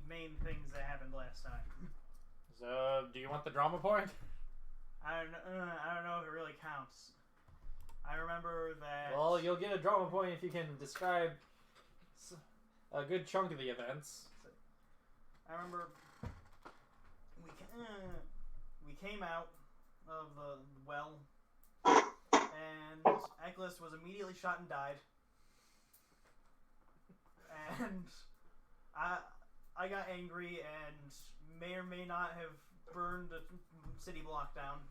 main things that happened last time. So, do you want the drama point? I don't know if it really counts. I remember that... Well, you'll get a drama point if you can describe a good chunk of the events. I remember we came out of the well, and Ekless was immediately shot and died. And I got angry and may or may not have burned a city block down.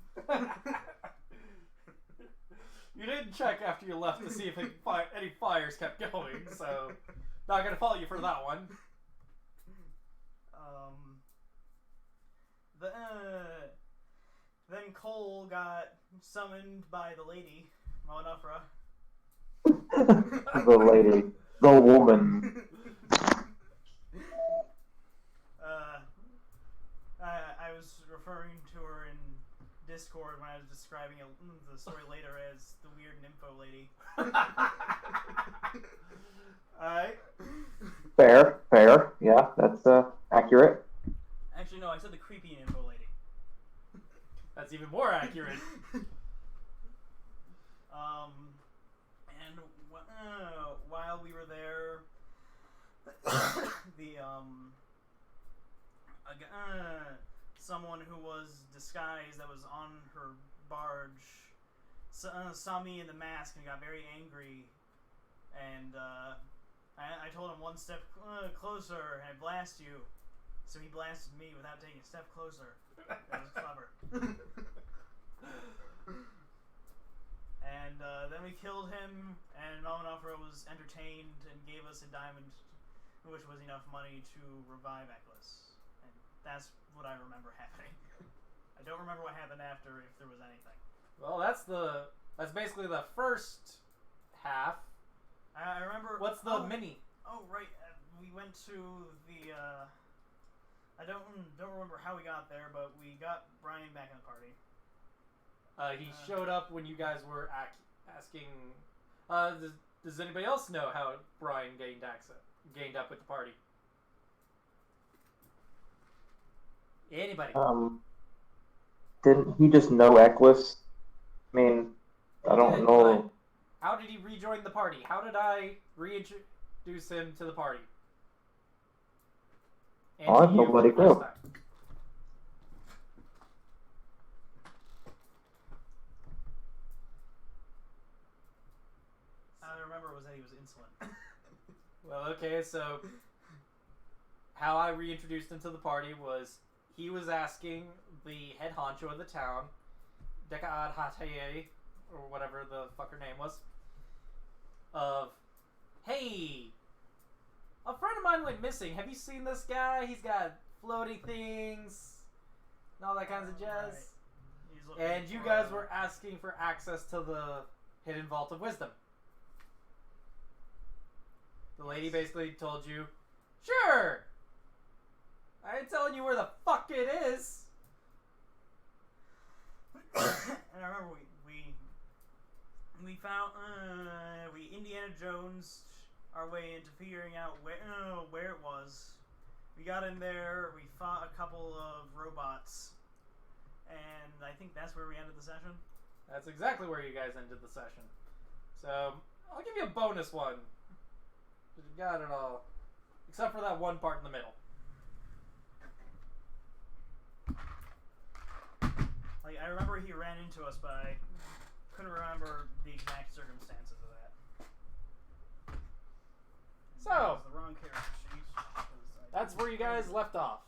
You didn't check after you left to see if any fires kept going, so not gonna fault you for that one. Then Cole got summoned by the lady, Monufra. The lady, the woman. I was referring to her in Discord when I was describing the story later as the weird nympho lady. Alright. Fair. Yeah, that's accurate. Actually, no, I said the creepy nympho lady. That's even more accurate. And while we were there, someone who was disguised that was on her barge saw me in the mask and got very angry, and I told him one step closer and I blast you, so he blasted me without taking a step closer. That was clever. And then we killed him, and Mamanofra was entertained and gave us a diamond, which was enough money to revive Ekless. And that's what I remember happening. I don't remember what happened after, if there was anything. Well, that's basically the first half. I remember... What's the mini? Oh, right. We went to the... I don't remember how we got there, but we got Brian back in the party. He showed up when you guys were asking... does anybody else know how Brian gained up with the party? Anybody? Didn't he just know Ekless? I mean, I don't know. How did he rejoin the party? How did I reintroduce him to the party? And I have nobody clue. I remember was that he was insolent. Well, okay, so how I reintroduced him to the party was he was asking the head honcho of the town, Dekaad Hataye, or whatever the fuck her name was, of, hey, a friend of mine went missing. Have you seen this guy? He's got floating things and all that kinds of jazz. Right. And you guys were asking for access to the hidden vault of wisdom. The lady basically told you, sure! I ain't telling you where the fuck it is. And I remember we found we Indiana Jones our way into figuring out where it was. We got in there. We fought a couple of robots, and I think that's where we ended the session. That's exactly where you guys ended the session. So I'll give you a bonus one. You got it all, except for that one part in the middle. Like, I remember he ran into us, but I couldn't remember the exact circumstances of that. So, that was the wrong character sheet. That's where you guys left off.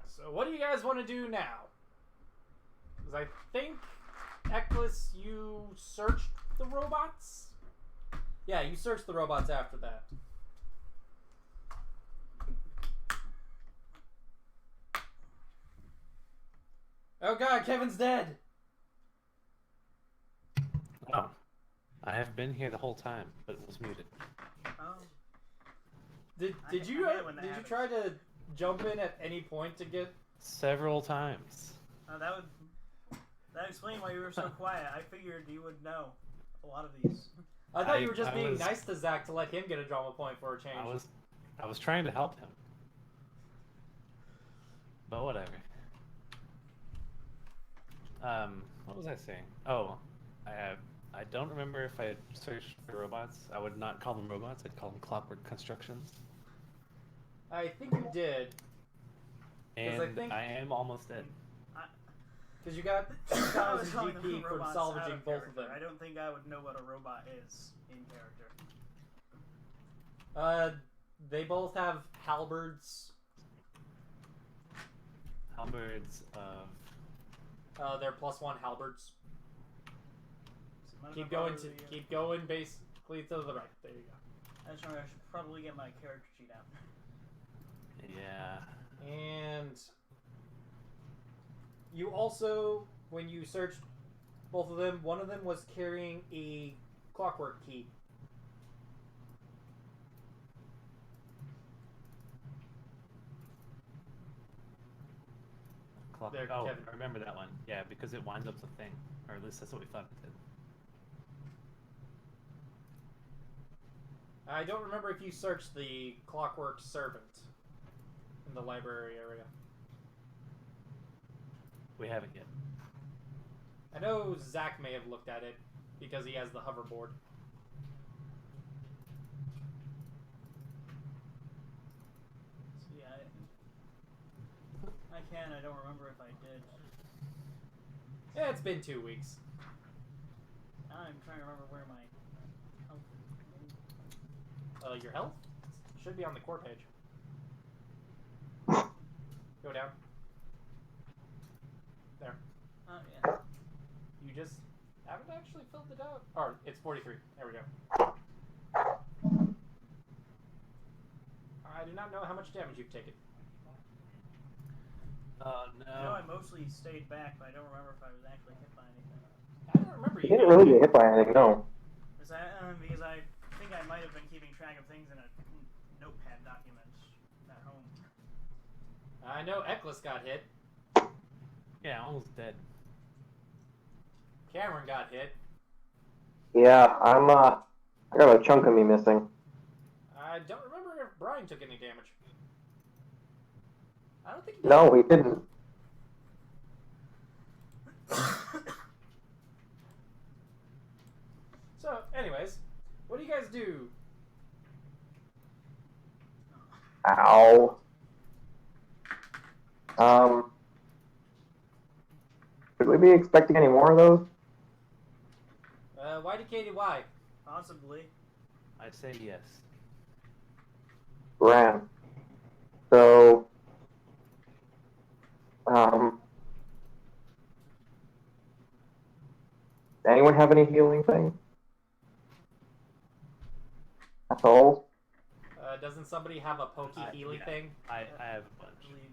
So what do you guys want to do now? Because I think, Ekless, you searched the robots? Yeah, you searched the robots after that. Oh god, Kevin's dead! Oh. I have been here the whole time, but it was muted. Oh. Did you try to jump in at any point to get... Several times. That would explain why you were so quiet. I figured you would know a lot of these. I thought you were just being nice to Zach to let him get a drama point for a change. I was trying to help him. But whatever. What was I saying? Oh, I don't remember if I had searched for robots. I would not call them robots. I'd call them clockwork constructions. I think you did. And I am almost dead. Because you got 2,000 GP for salvaging both of them. I don't think I would know what a robot is in character. They both have halberds. Halberds of... they're +1 halberds. So keep going basically to the right. There you go. I should probably get my character sheet out. Yeah. And you also, when you searched both of them, one of them was carrying a clockwork key. There, oh, Kevin. I remember that one. Yeah, because it winds up the thing. Or at least that's what we thought it did. I don't remember if you searched the clockwork servant in the library area. We haven't yet. I know Zach may have looked at it because he has the hoverboard. So yeah, I don't remember if I did. Yeah, it's been 2 weeks. I'm trying to remember where my Your health should be on the core page. Go down. There. Oh yeah. You just haven't actually filled it out. Or it's 43. There we go. I do not know how much damage you've taken. No. I know I mostly stayed back, but I don't remember if I was actually hit by anything. I don't remember you. You didn't really get hit by anything, no. Because I think I might have been keeping track of things in a notepad document at home. I know Ekless got hit. Yeah, almost dead. Cameron got hit. Yeah, I got a chunk of me missing. I don't remember if Brian took any damage. I don't think he did. No, he didn't. So, anyways, what do you guys do? Ow. Should we be expecting any more of those? YDKDY. Possibly. I say yes. Grand. So, anyone have any healing thing? That's all? Doesn't somebody have a pokey healing thing? I have a I bunch. believe,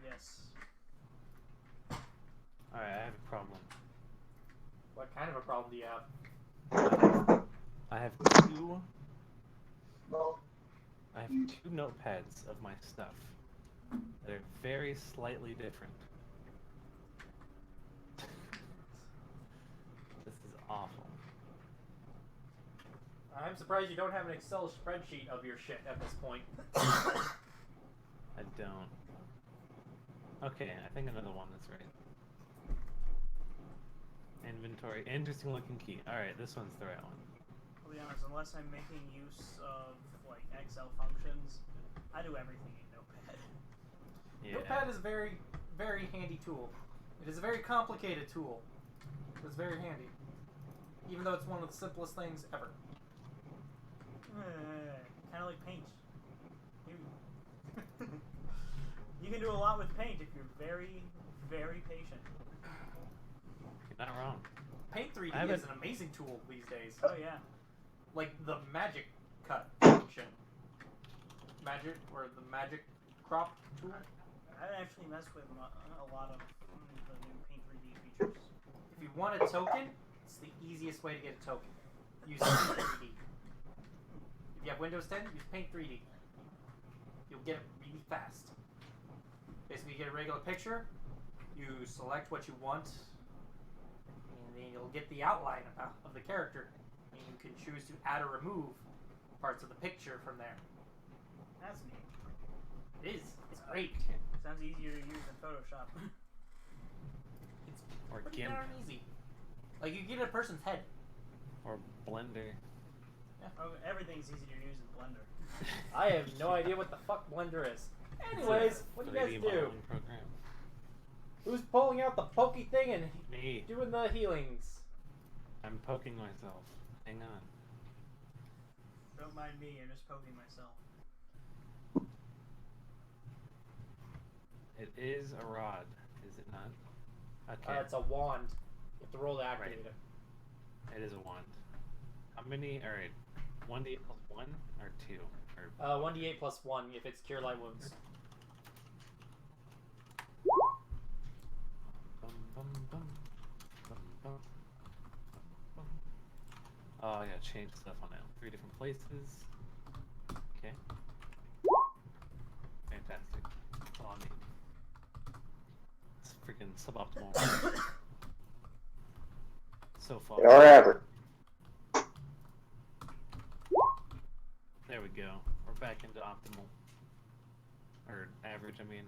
yes. Alright, I have a problem. What kind of a problem do you have? I have two notepads of my stuff that are very slightly different. This is awful. I'm surprised you don't have an Excel spreadsheet of your shit at this point. I don't. Okay, I think another one that's right. Inventory. Interesting looking key. Alright, this one's the right one. I'll be honest, unless I'm making use of like Excel functions, I do everything in Notepad. Yeah. Notepad is a very, very handy tool. It is a very complicated tool, but it's very handy. Even though it's one of the simplest things ever. Kind of like paint. You can do a lot with paint if you're very, very patient. You're not wrong. Paint 3D is an amazing tool these days. Oh yeah. Like the magic cut function. Magic, or the magic crop tool. I actually messed with a lot of the new Paint 3D features. If you want a token, it's the easiest way to get a token. Use Paint 3D. If you have Windows 10, use Paint 3D. You'll get it really fast. Basically, you get a regular picture, you select what you want, and then you'll get the outline of the character. and you can choose to add or remove parts of the picture from there. That's neat. It is. It's great. Sounds easier to use than Photoshop. It's Or pretty GIMP. darn easy. Like, you get a person's head. Or Blender. Oh, everything's easy to use in Blender. I have no idea what the fuck Blender is. Anyways, what do you guys 3D do? modeling program. Who's pulling out the pokey thing and Me. doing the healings? I'm poking myself. Hang on. Don't mind me, I'm just poking myself. It is a rod, is it not? Okay. It's a wand. You have to roll to activate Right. it. It is a wand. How many? Alright. 1d8 plus 1 or 2? Or 1d8 plus 1 if it's Cure Light Wounds. Bum, bum, bum. Bum, bum. Bum. Oh, I gotta change stuff on it. 3 different places. Okay. Fantastic. That's all I need. It's freaking suboptimal. So far. They are average. There we go. We're back into optimal. Or average, I mean.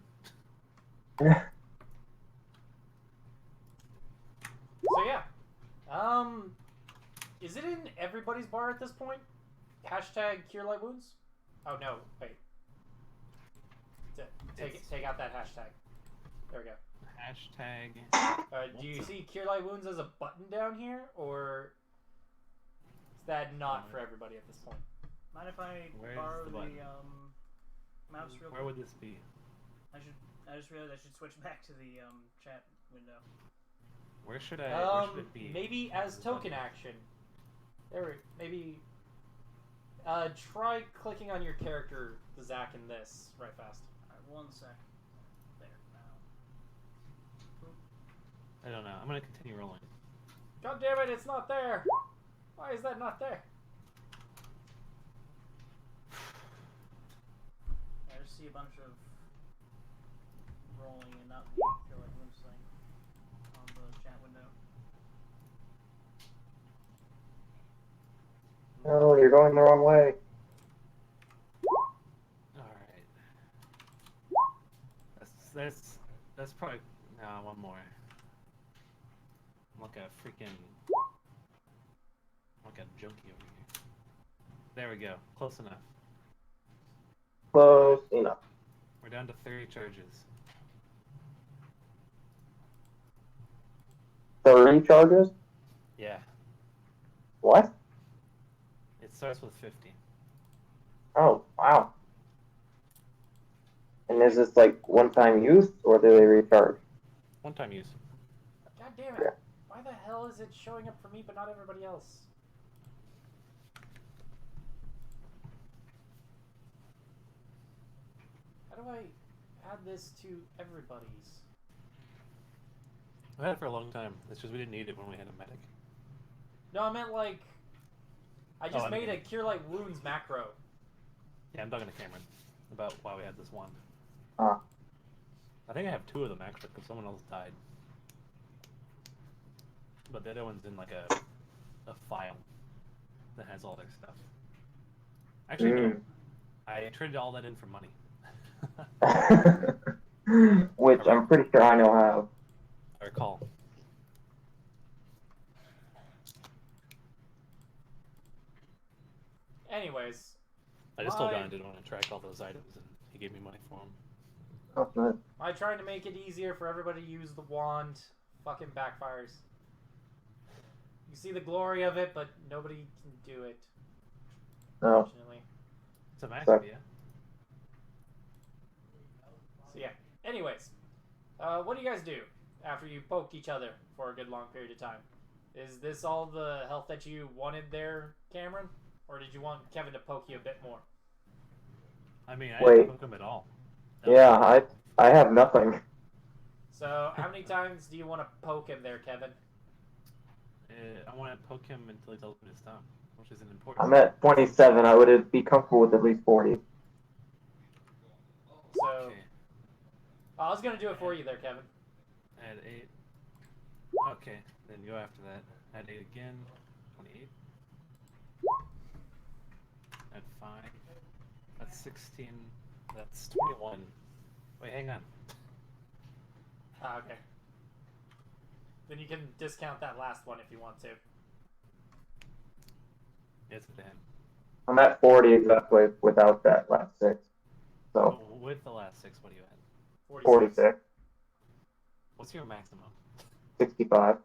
So yeah. Is it in everybody's bar at this point? Hashtag Cure Light Wounds? Oh no, wait. Take out that hashtag. There we go. Hashtag. Do you see Cure Light Wounds as a button down here, or is that not for everybody at this point? Mind if I Where's borrow the the button? mouse real quick? Where would this be? I just realized I should switch back to the chat window. Where should where should it be? Maybe as This token button? action. Maybe. Try clicking on your character, the Zack, in this right fast. Alright, 1 sec. There, now. I don't know. I'm gonna continue rolling. God damn it! It's not there. Why is that not there? I just see a bunch of rolling and not the Cure Light Wounds thing on the chat window. Oh, you're going the wrong way. Alright. That's probably one more. I'm like a freaking junkie over here. There we go. Close enough. Close enough. We're down to 30 charges. 30 charges? Yeah. What? It starts with 50. Oh, wow. And is this like one-time use, or do they recharge? One time use. God damn it! Yeah. Why the hell is it showing up for me but not everybody else? How do I add this to everybody's? I've had it for a long time. It's just we didn't need it when we had a medic. No, I meant like I just I made mean- a Cure Light Wounds macro. Yeah, I'm talking to Cameron about why we had this one. Ah. I think I have 2 of them actually because someone else died. But the other one's in like a file that has all their stuff. Actually, no. I traded all that in for money. Which I'm pretty sure I know how. I recall. Anyways, I just told Why? Don I didn't want to track all those items, and he gave me money for them. Oh, nice. I tried to make it easier for everybody to use the wand. Fucking backfires. You see the glory of it, but nobody can do it. No. Unfortunately. It's a Mac Suck. idea. So yeah. Anyways, what do you guys do after you poke each other for a good long period of time? Is this all the health that you wanted there, Cameron? Or did you want Kevin to poke you a bit more? I mean, I Wait. didn't poke him at all. That was- Yeah, I have nothing. So how many times do you want to poke him there, Kevin? I want to poke him until he tells me to stop, which is an important. I'm at 27. I would be comfortable with at least 40. So Okay. I was gonna do it for you there, Kevin. Add 8. Okay, then go after that. Add 8 again. 28. At 5. That's 16. That's 21. Wait, hang on. Ah, okay. Then you can discount that last one if you want to. It's a 10. I'm at 40 exactly without that last 6. So Oh, with the last 6, what are you at? 46, What's your maximum? 65.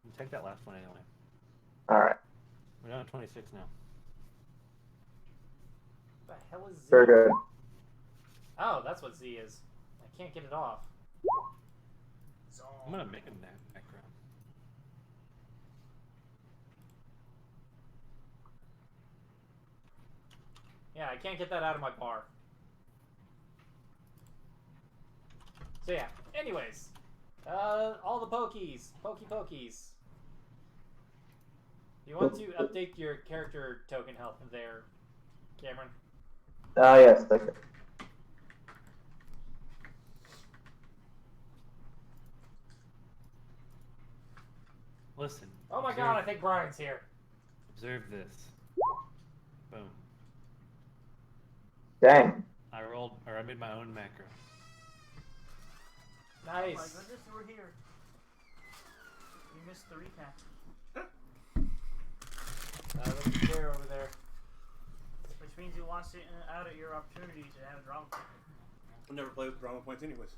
You take that last one anyway. Alright, We're down to 26 now. What the hell is Z? very good. Oh, that's what Z is. I can't get it off. I'm gonna make a macro. Yeah, I can't get that out of my bar. So yeah, anyways. All the pokies. Pokies. You want to update your character token health there, Cameron? Yes, thank you. Listen. Oh my god, I think Brian's here. Observe this. Boom. Dang. I made my own macro. Nice. Oh my goodness, you were here. You missed the recap. There's a chair over there. Which means you lost it out at your opportunity to have a drama. I'll never play with drama points anyways.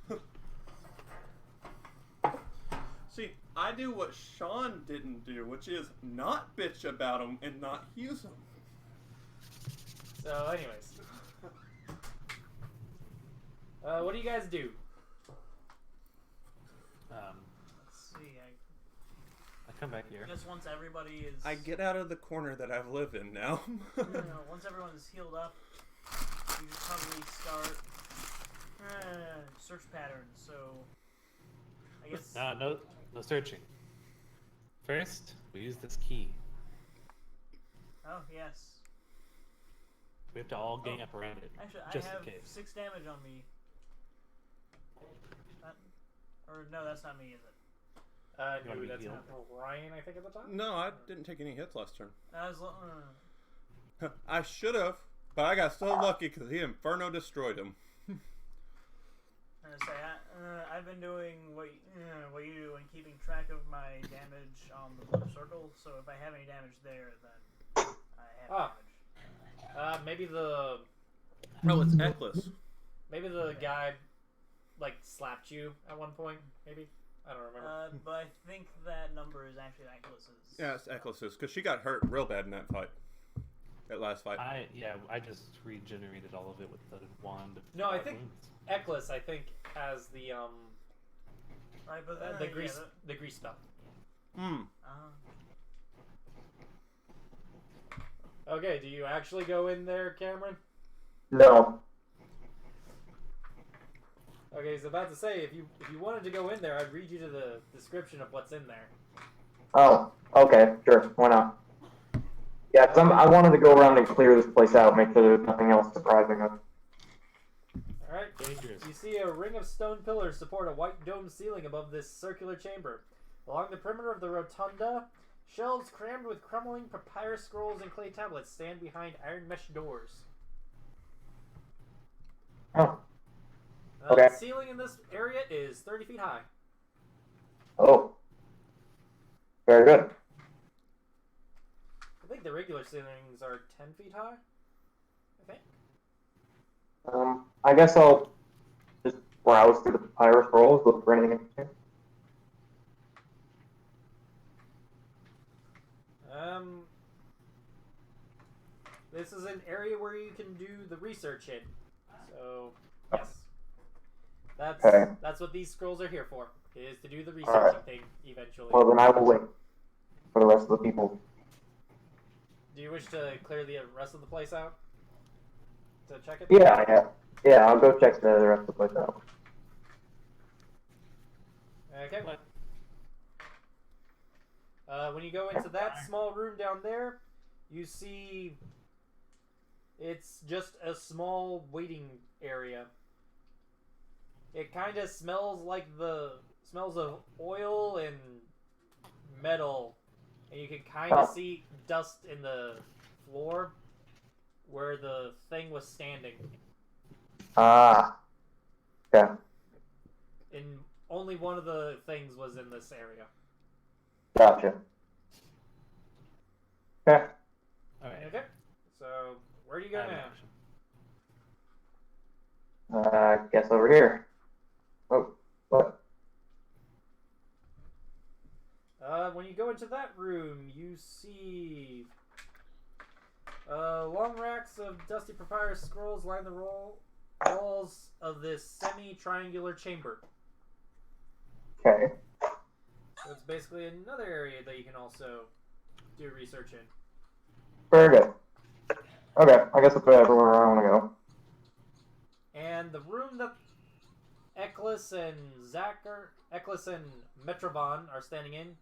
See, I do what Sean didn't do, which is not bitch about them and not use them. So, anyways. What do you guys do? Let's see. I come back here. Just once everybody is. I get out of the corner that I've lived in now. Once everyone's healed up, you should probably start search patterns. So, I guess. No searching. First, we use this key. Oh yes. We have to all gang up around it. Actually, just I have in case. 6 damage on me. Or no, that's not me, is it? No, wanna be that's healed? not Ryan, I think, at the time? No, I didn't take any hits last turn. I was. I should have, but I got so lucky because the Inferno destroyed him. I was say I've been doing what you do and keeping track of my damage on the blue circle. So if I have any damage there, then I have damage. Maybe the Oh, it's Ekless. guy like slapped you at one point. Maybe I don't remember. But I think that number is actually Ekless's. Yeah, it's Ekless's because she got hurt real bad in that fight. That last fight. I just regenerated all of it with the wand. Of No, I five think wounds. Ekless, I think, has the Right, but the grease the grease spell. Okay, do you actually go in there, Cameron? No. Okay, I was about to say if you wanted to go in there, I'd read you to the description of what's in there. Oh, okay, sure. Why not? Yeah, 'cause I wanted to go around and clear this place out, make sure there's nothing else surprising us. All right. Dangerous. You see a ring of stone pillars support a white dome ceiling above this circular chamber. Along the perimeter of the rotunda, shelves crammed with crumbling papyrus scrolls and clay tablets stand behind iron mesh doors. Oh. The Okay. ceiling in this area is 30 feet high. Oh. Very good. I think the regular ceilings are 10 feet high. I think. I guess I'll just browse through the papyrus rolls, look for anything interesting. This is an area where you can do the research in. So, yes. That's what these scrolls are here for, is to do the researching thing eventually. Well, then I will wait for the rest of the people. Do you wish to clear the rest of the place out? To check it? Yeah, I'll go check the rest of the place out. Okay. When you go into that small room down there, you see it's just a small waiting area. It kind of smells like smells of oil and metal and you can kind of see dust in the floor where the thing was standing. Ah. Okay. And only one of the things was in this area. Gotcha. Okay. Alright. Okay, so where do you go now? Guess over here. Oh, what? When you go into that room, you see long racks of dusty papyrus scrolls line the walls of this semi-triangular chamber. Okay. So it's basically another area that you can also do research in. Very good. Okay, I guess that's everywhere I want to go. And the room that Eklis and Metrovon are standing in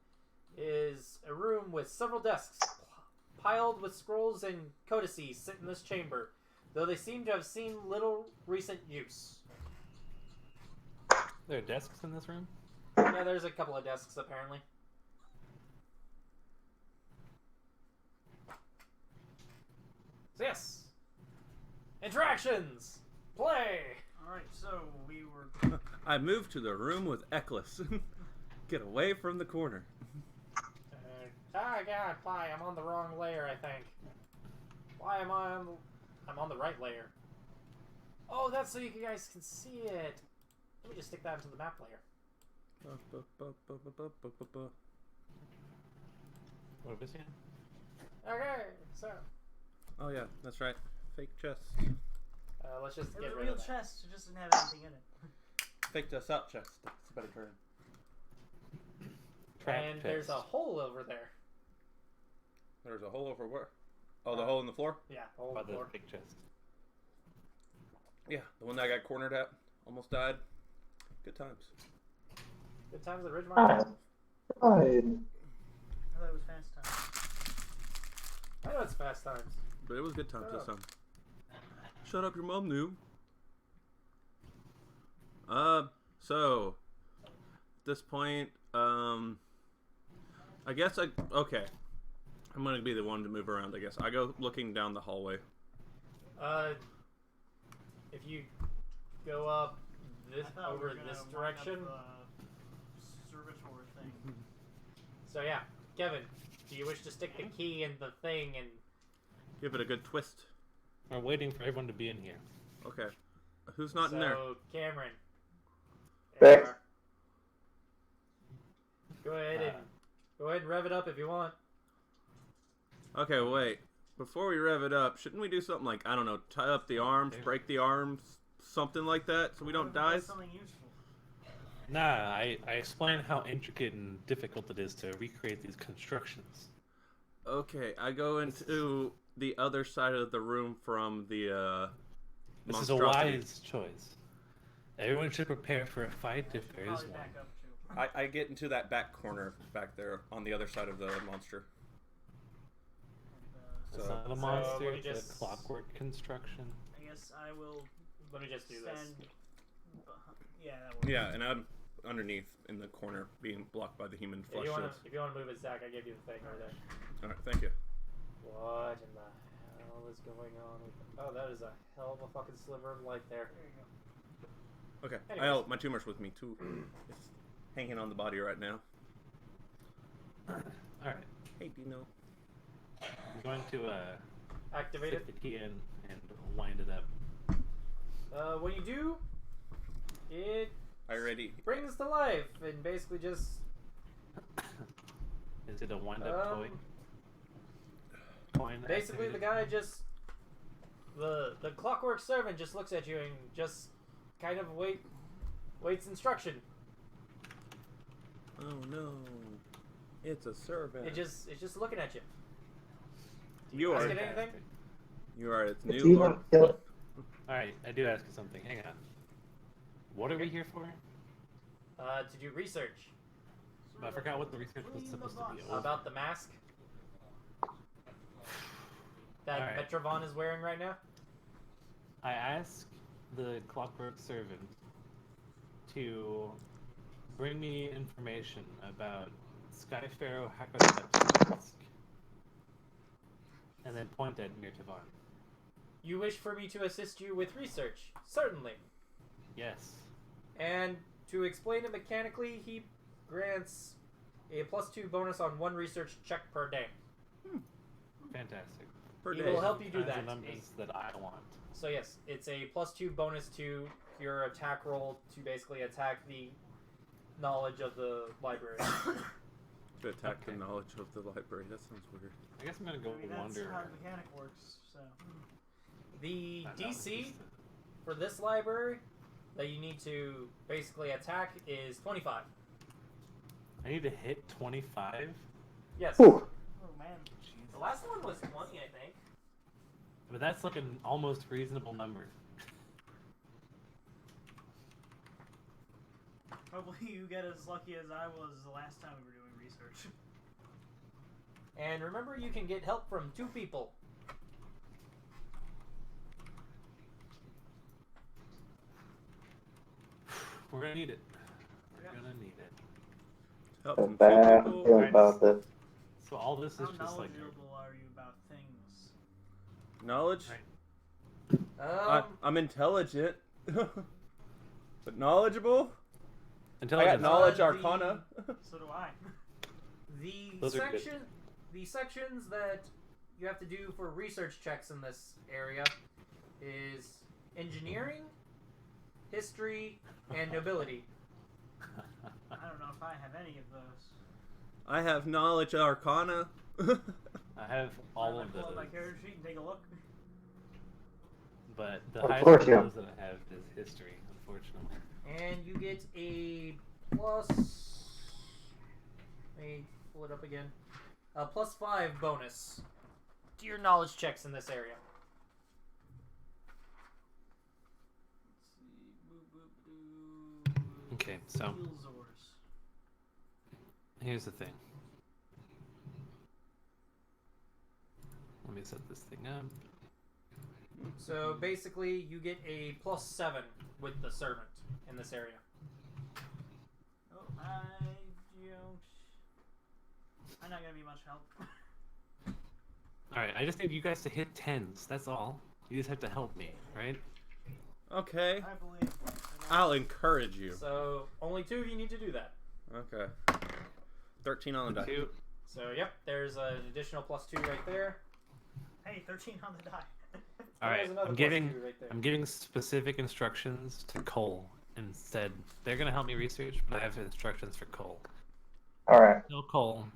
is a room with several desks piled with scrolls and codices sit in this chamber, though they seem to have seen little recent use. There are desks in this room? Yeah, there's a couple of desks apparently. So yes, interactions, play. All right, so we were. I moved to the room with Eklis. Get away from the corner. Oh god, why? I'm on the wrong layer, I think. Why am I on I'm on the right layer. Oh, that's so you guys can see it. Let me just stick that into the map layer. What are we seeing? Okay, so Oh yeah, that's right. Fake chest. let's just It was get a rid real of that. chest, it just didn't have anything in it. Fake chest out chest. That's a better term. Trap And there's a chest. hole over there. There's a hole over where? Oh, the hole in the floor? Yeah, hole By in the the floor. big chest. Yeah, the one that I got cornered at. Almost died. Good times. Good times at Ridgemont. Nice. Right. I thought it was fast time. I know it's fast times. But it was good times Shut this up. time. Shut up, your mom knew. So at this point, I guess okay. I'm gonna be the one to move around, I guess. I go looking down the hallway. If you go up this I thought we over were gonna this line direction. up the servitor thing. So yeah, Kevin, do you wish to stick the key in the thing and Give it a good twist. We're waiting for everyone to be in here. Okay. Who's not in there? So Cameron, Fix. you are. Go ahead and rev it up if you want. Okay, wait. Before we rev it up, shouldn't we do something like, I don't know, tie up the arms, break the arms, something like that, so we don't What if it die? does something useful? Nah, I explained how intricate and difficult it is to recreate these constructions. Okay, I go into the other side of the room from the, This is a monstrosity. wise choice. Everyone should prepare for a fight if there is Probably one. back up too. I get into that back corner back there on the other side of the monster. And, It's So- not a So, monster, let me it's just- a clockwork construction. I guess I will Let me just do this. stand. Yeah, that works. Yeah, and I'm underneath in the corner being blocked by the human If flesh you shields. want to move it, Zach, I gave you the thing right there. Alright, thank you. What in the hell is going on? Oh, that is a hell of a fucking sliver of light there. There you go. Okay. Anyways. Oh, my tumor's with me too. It's hanging on the body right now. Alright, Hey, Dino. I'm going to Activate stick it. the key in and wind it up. When you do, it I already. brings to life and basically just Is it a wind-up toy? Coin basically the activated? guy just the clockwork servant just looks at you and just kind of waits instruction. Oh no. It's a servant. It's just looking at you. You ask are. it anything? You are its If new you lord. want to kill it, Alright, I do ask you something. Hang on. What are we here for? To do research I forgot what the research was supposed to be. about the mask that Alright. Metrovon is wearing right now. I asked the clockwork servant to bring me information about Sky Pharaoh Hakodesk. And then point at Mir Tavan. You wish for me to assist you with research? Certainly. Yes. And to explain it mechanically, he grants a +2 bonus on 1 research check per day. Fantastic. Per He day. will help you do Kinds of that. numbers that I want. So yes, it's a +2 bonus to your attack roll to basically attack the knowledge of the library. To attack the Okay. knowledge of the library. That sounds weird. I guess I'm gonna go I mean, that's wander. how the mechanic works. So. The I know, DC just- for this library that you need to basically attack is 25. I need to hit 25. Yes. Ooh. Oh man. The last one was 20, I think. But that's like an almost reasonable number. Hopefully you get as lucky as I was the last time we were doing research. And remember, you can get help from 2 people. We're gonna need it. Yeah. We're gonna need it. Help So from 2 bad people. feeling about this. So all this is How just like knowledgeable are you about things? Knowledge? Right. I'm intelligent. But knowledgeable? I intelligence. got knowledge the- arcana. So do I. Those are good. The sections that you have to do for research checks in this area is engineering, history, and nobility. I don't know if I have any of those. I have knowledge arcana. I have all Mind of if I pull up my those, character sheet and take a look. but the Of highest course of you those that I have is history, unfortunately. And you get a plus. Let me pull it up again. A +5 bonus to your knowledge checks in this area. Okay, so Skillzors. here's the thing. Let me set this thing up. So basically, you get a +7 with the servant in this area. Oh, I don't. I'm not gonna be much help. Alright, I just need you guys to hit 10s, that's all. You just have to help me, right? Okay. I believe. I'll encourage you. So only 2 of you need to do that. Okay. 13 on the die. 2. So yep, there's an additional +2 right there. Hey, 13 on the die. Alright, There's another I'm +2 giving right there. I'm giving specific instructions to Cole instead. They're gonna help me research, but I have instructions for Cole. Alright. No, Cole.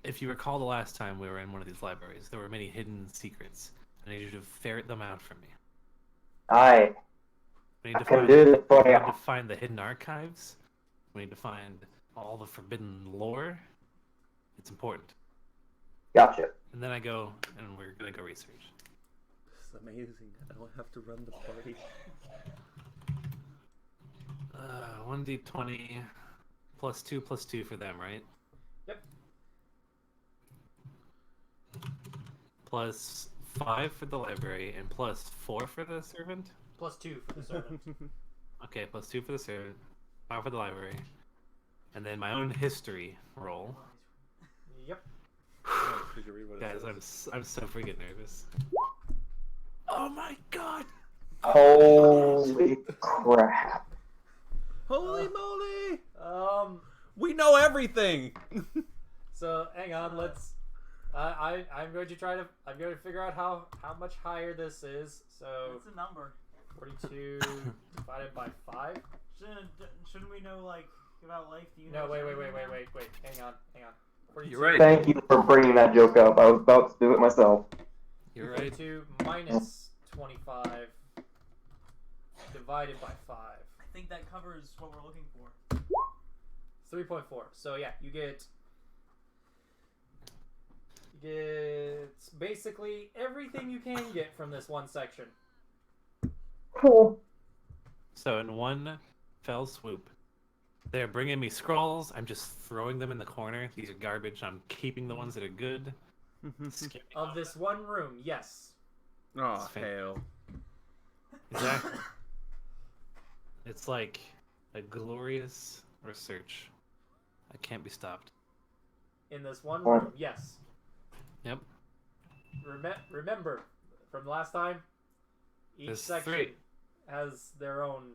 If you recall the last time we were in one of these libraries, there were many hidden secrets. I need you to ferret them out for me. Aye. We need to Can find, do this for we you. need to find the hidden archives. We need to find all the forbidden lore. It's important. Gotcha. And then I go, and we're gonna go research. This is amazing. I don't have to run the party. 1d20 +2 for them, right? Yep. +5 for the library and +4 for the servant. +2 for the servant. Okay, +2 for the servant, 5 for the library, and then my own history roll. Yep. Did you read what it Guys, says? I'm so freaking nervous. Oh my god! Holy crap. Holy moly! Um. We know everything! So hang on. Let's. I'm going to try to. I'm going to figure out how much higher this is. So What's the number? 42 divided by 5. Shouldn't we know, like, about life? Do you No, know wait. something now? Hang on. 42, You're right. Thank you for bringing that joke up. I was about to do it myself. You're right. 42 minus 25 divided by 5. I think that covers what we're looking for. 3.4. So yeah, you get basically everything you can get from this one section. Cool. So in one fell swoop, they're bringing me scrolls. I'm just throwing them in the corner. These are garbage. I'm keeping the ones that are good. Skipping Of all this one room, yes. Oh, It's hell. Exactly. It's like a glorious research. I can't be stopped. In this one One. room, yes. Yep. Remember, from last time, each There's section 3. has their own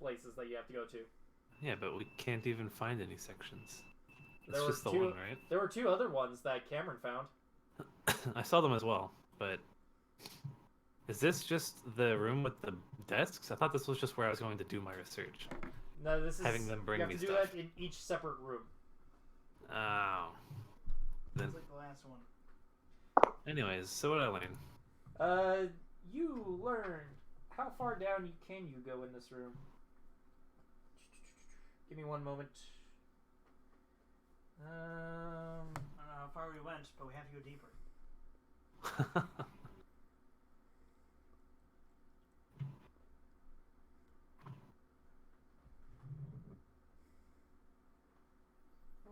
places that you have to go to. Yeah, but we can't even find any sections. It's There were just the 2 one, right? There were 2 other ones that Cameron found. I saw them as well, but is this just the room with the desks? I thought this was just where I was going to do my research. No, this is Having them bring you have me to do stuff. that in each separate room. Oh. Then, It's like the last one. anyways, so what did I learn? You learned how far down can you go in this room? Give me one moment. I don't know how far we went, but we have to go deeper.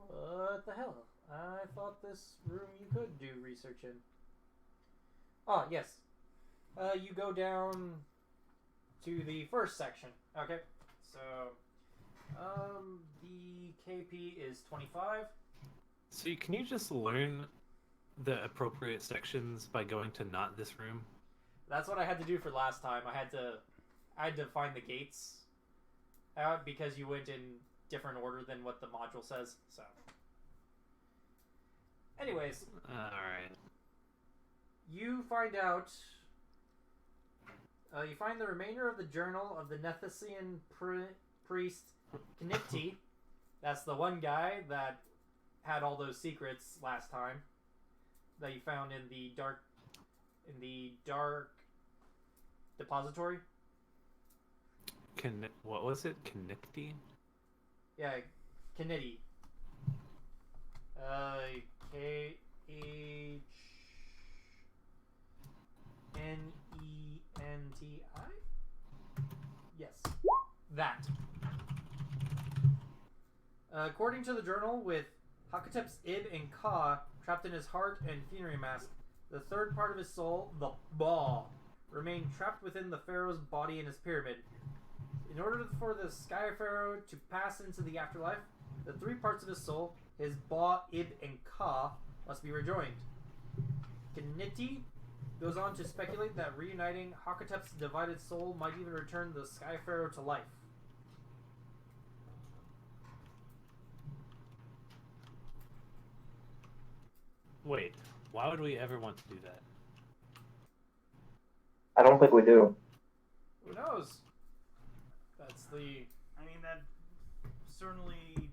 What the hell? I thought this room you could do research in. Oh, yes. You go down to the first section. Okay. So, the KP is 25. So can you just learn the appropriate sections by going to not this room? That's what I had to do for last time. I had to find the gates out because you went in different order than what the module says. So, anyways, Alright. you find out. You find the remainder of the journal of the Nethician priest Knipti. That's the one guy that had all those secrets last time that you found in the dark depository. What was it? Connecty? Yeah, Kennedy. KHNENTI? Yes. That. According to the journal, with Hakatep's Ib and Ka trapped in his heart and funerary mask, the third part of his soul, the Ba, remained trapped within the pharaoh's body in his pyramid. In order for the Sky Pharaoh to pass into the afterlife, the 3 parts of his soul, his Ba, Ib, and Ka, must be rejoined. Kniti goes on to speculate that reuniting Hakatep's divided soul might even return the Sky Pharaoh to life. Wait, why would we ever want to do that? I don't think we do. Who knows? That's the... I mean, that certainly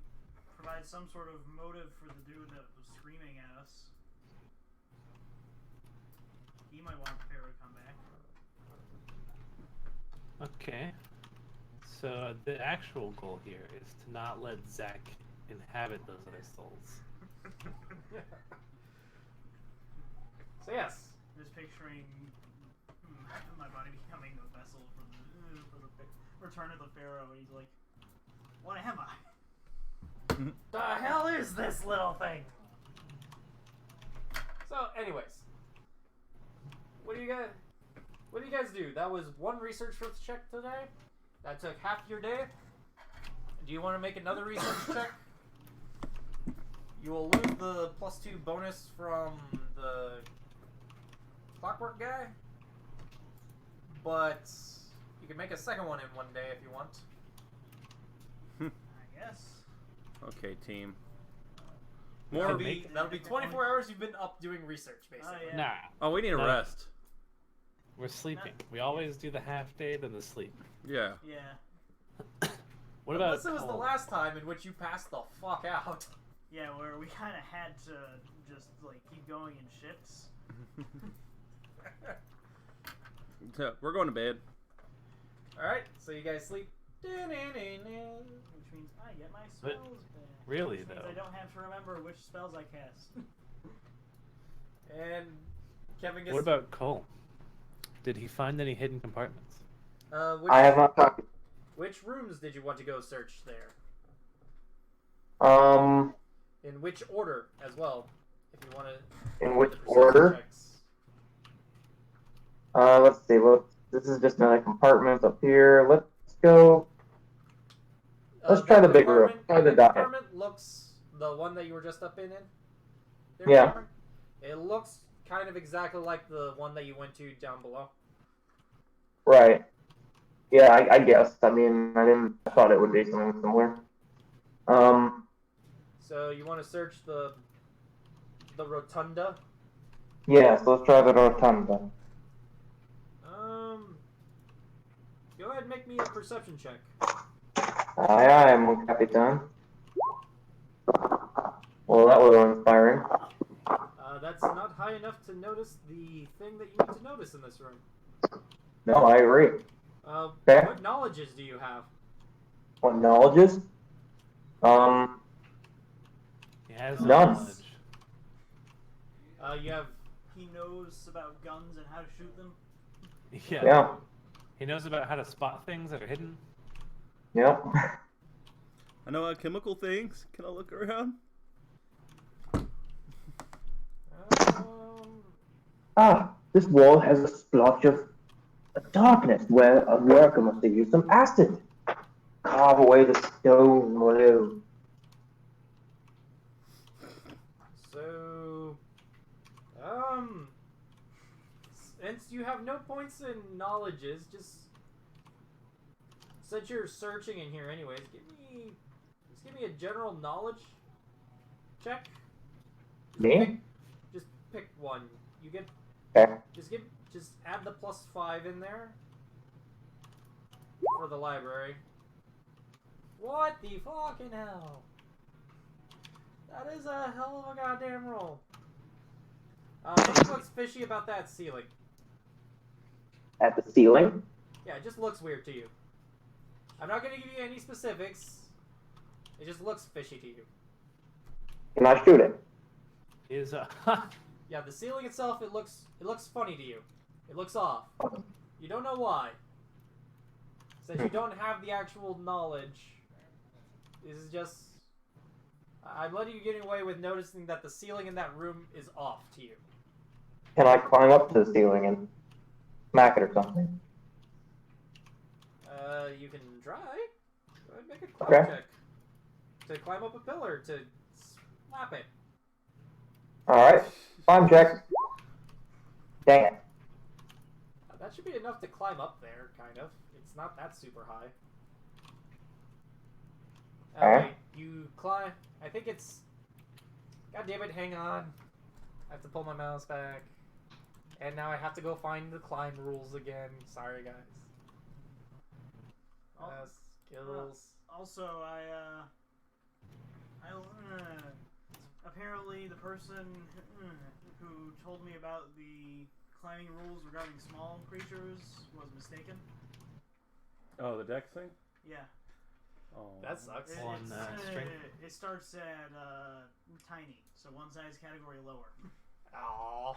provides some sort of motive for the dude that was screaming at us. He might want Pharaoh to come back. Okay. So the actual goal here is to not let Zach inhabit those other souls. So yes. Just picturing my body becoming a vessel for the return of the Pharaoh. He's like, what am I? The hell is this little thing? So, anyways, what do you guys do? That was one research check today. That took half your day. Do you want to make another research check? You will lose the +2 bonus from the clockwork guy, but you can make a second one in one day if you want. I guess. Okay, team. That'll More. be 24 hours you've been up doing research, basically. Oh, yeah. Nah. Oh, we need a No. rest. We're sleeping. We always do the half day, then the sleep. Yeah. Yeah. What about Unless it was the Cole? last time in which you passed the fuck out. Yeah, where we kind of had to just, like, keep going in shifts. Yeah, we're going to bed. Alright, so you guys sleep. Which means I get my But spells back. really, Which means though. I don't have to remember which spells I cast. And Kevin gets... What about Cole? Did he find any hidden compartments? I have not talked. Which rooms did you want to go search there? In which order as well, if you want to... In which order? Let's see. This is just another compartment up here. Let's go. Let's try the big room. Try the that diet. compartment looks... The one that you were just up in? there, Yeah. Cameron? It looks kind of exactly like the one that you went to down below. Right. Yeah, I guess. I mean, I thought it would be something similar. So you want to search the rotunda? Yeah, so let's try the rotunda. Go ahead and make me a perception check. Aye, mon capitan. Well, that was uninspiring. That's not high enough to notice the thing that you need to notice in this room. No, I agree. Okay. What knowledges do you have? What knowledges? He has None. knowledge. You have. He knows about guns and how to shoot them. Yeah. Yeah. He knows about how to spot things that are hidden. Yep. I know chemical things. Can I look around? Ah, this wall has a splotch of darkness where a worker must have used some acid. Carve away the stone below. So, since you have no points in knowledges, just since you're searching in here anyways, give me a general knowledge check. Me? Just pick one. You get Okay. just add the +5 in there for the library. What the fucking hell? That is a hell of a goddamn roll. What looks fishy about that ceiling? At the ceiling? Yeah, it just looks weird to you. I'm not gonna give you any specifics. It just looks fishy to you. Can I shoot it? Is Yeah, the ceiling itself, it looks funny to you. It looks off. You don't know why. Since you don't have the actual knowledge, this is just... I'm letting you get away with noticing that the ceiling in that room is off to you. Can I climb up to the ceiling and smack it or something? You can try. Go ahead and make a climb Okay. check. To climb up a pillar, to slap it. Alright. Climb check. Dang it. That should be enough to climb up there, kind of. It's not that super high. Alright. Wait, you climb... I think it's... God damn it, hang on. I have to pull my mouse back. And now I have to go find the climb rules again. Sorry, guys. Skills. Also, apparently the person who told me about the climbing rules regarding small creatures was mistaken. Oh, the deck thing? Yeah. Oh. That sucks. Strength. It starts at tiny, so one size category lower. Aww.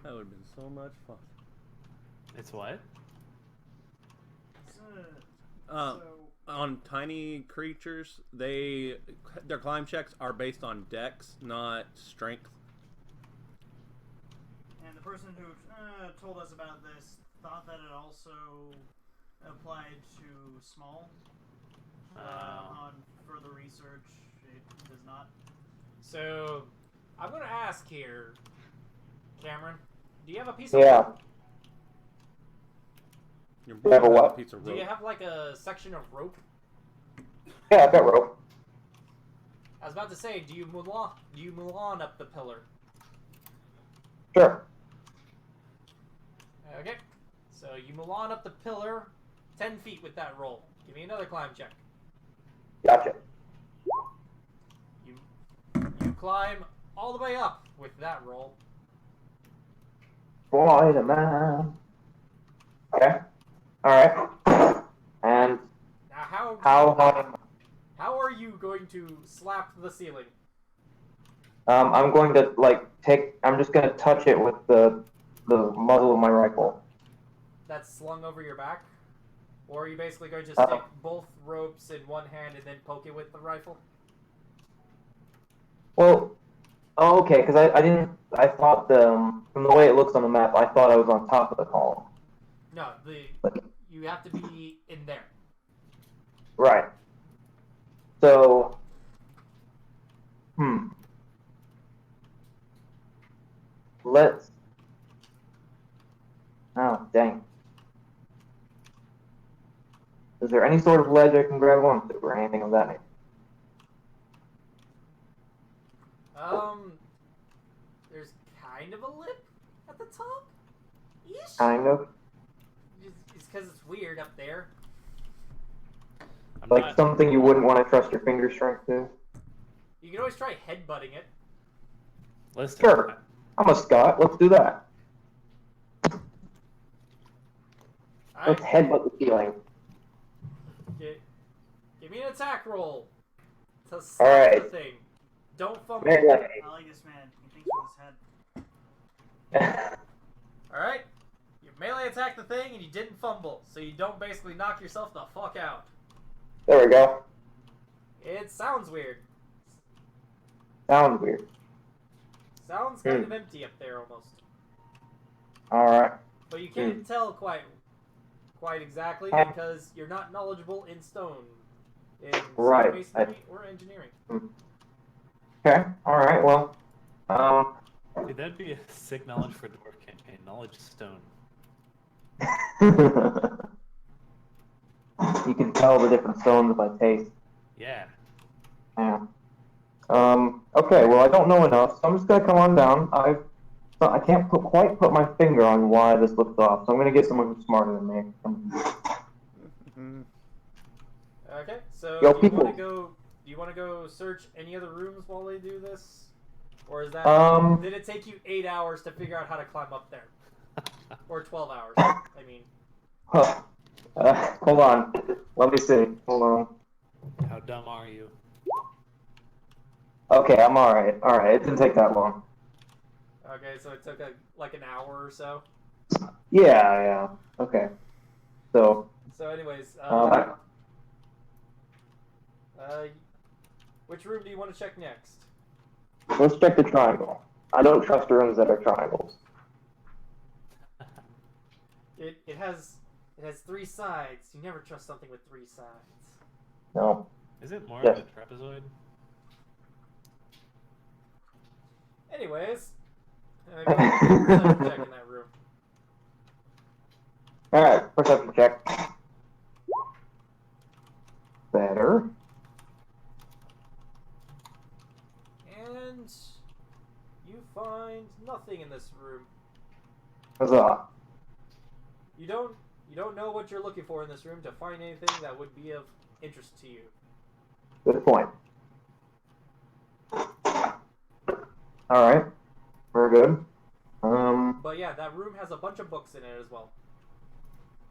That would have been so much fun. It's what? So, On tiny creatures, their climb checks are based on dex, not strength. and the person who told us about this thought that it also applied to small. On further research, it does not. So, I'm gonna ask here, Cameron, do you have a piece of Yeah. rope? Your You have a what? piece of Do rope. you have like a section of rope? Yeah, I've got rope. I was about to say, do you Mulan up the pillar? Sure. Okay. So you Mulan up the pillar 10 feet with that roll. Give me another climb check. Gotcha. You climb all the way up with that roll. Spider-Man. Okay. Alright. And Now how are you going to slap the ceiling? I'm going to I'm just gonna touch it with the muzzle of my rifle. That's slung over your back? Or are you basically going to stick both ropes in one hand and then poke it with the rifle? Well, okay, because I thought from the way it looks on the map, I thought I was on top of the column. No, you have to be in there. Right. So, let's. Oh, dang. Is there any sort of ledge I can grab onto or anything of that nature? There's kind of a lip at the top. Ish. Kind of. It's because it's weird up there. I'm Like not, something you wouldn't want to trust your finger strength to. You can always try headbutting it. listen. Sure. I'm a Scot. Let's do that. Let's Alright, headbutt the ceiling. give me an attack roll to slap Alright. the thing. Don't fumble. Melee. I like this man. He thinks with his head. Alright? You melee attack the thing and you didn't fumble, so you don't basically knock yourself the fuck out. There we go. It sounds weird. Sounds weird. Sounds kind of empty up there almost. Alright. But you can't tell quite exactly because you're not knowledgeable in stone. In Right. masonry or engineering. Okay. Alright, well. Dude, that'd be a sick knowledge for dwarf campaign. Knowledge stone. You can tell the different stones by taste. Yeah. Yeah. Okay, well, I don't know enough, so I'm just gonna come on down. I can't quite put my finger on why this looks off, so I'm gonna get someone who's smarter than me. Okay, so Yo, do people. you want to go search any other rooms while they do this? Or is that did it take you 8 hours to figure out how to climb up there? Or 12 hours? I mean, Huh. Hold on. Let me see. Hold on. How dumb are you? Okay, I'm alright. Alright, it didn't take that long. okay, so it took like an hour or so. Yeah. Okay. So, So anyways, which room do you want to check next? let's check the triangle. I don't trust rooms that are triangles. It has 3 sides. You never trust something with 3 sides. No. Is it more Yes. of a trapezoid? Anyways, go ahead and do a perception check in that room. Alright, perception check. Better. And you find nothing in this room. Huzzah. You don't know what you're looking for in this room to find anything that would be of interest to you. Good point. Alright. Very good. But yeah, that room has a bunch of books in it as well.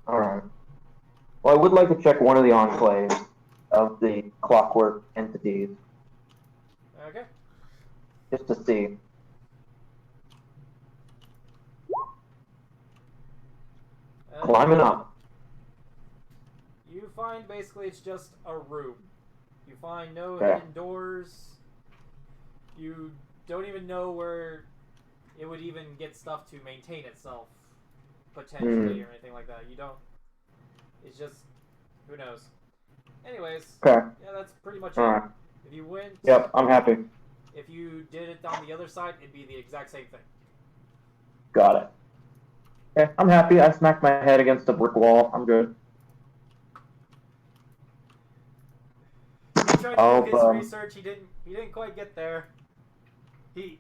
Alright. Well, I would like to check one of the enclaves of the clockwork entities, Okay. just to see. Climbing up. You find basically it's just a room. You find no Okay. hidden doors. You don't even know where it would even get stuff to maintain itself, potentially, or anything like that. You don't. It's just, who knows. Anyways, Okay. yeah, that's pretty much Alright. it. If you went, Yep, I'm happy. if you did it on the other side, it'd be the exact same thing. Got it. Okay, I'm happy. I smacked my head against a brick wall. I'm good. He tried to do his research. He didn't quite get there. He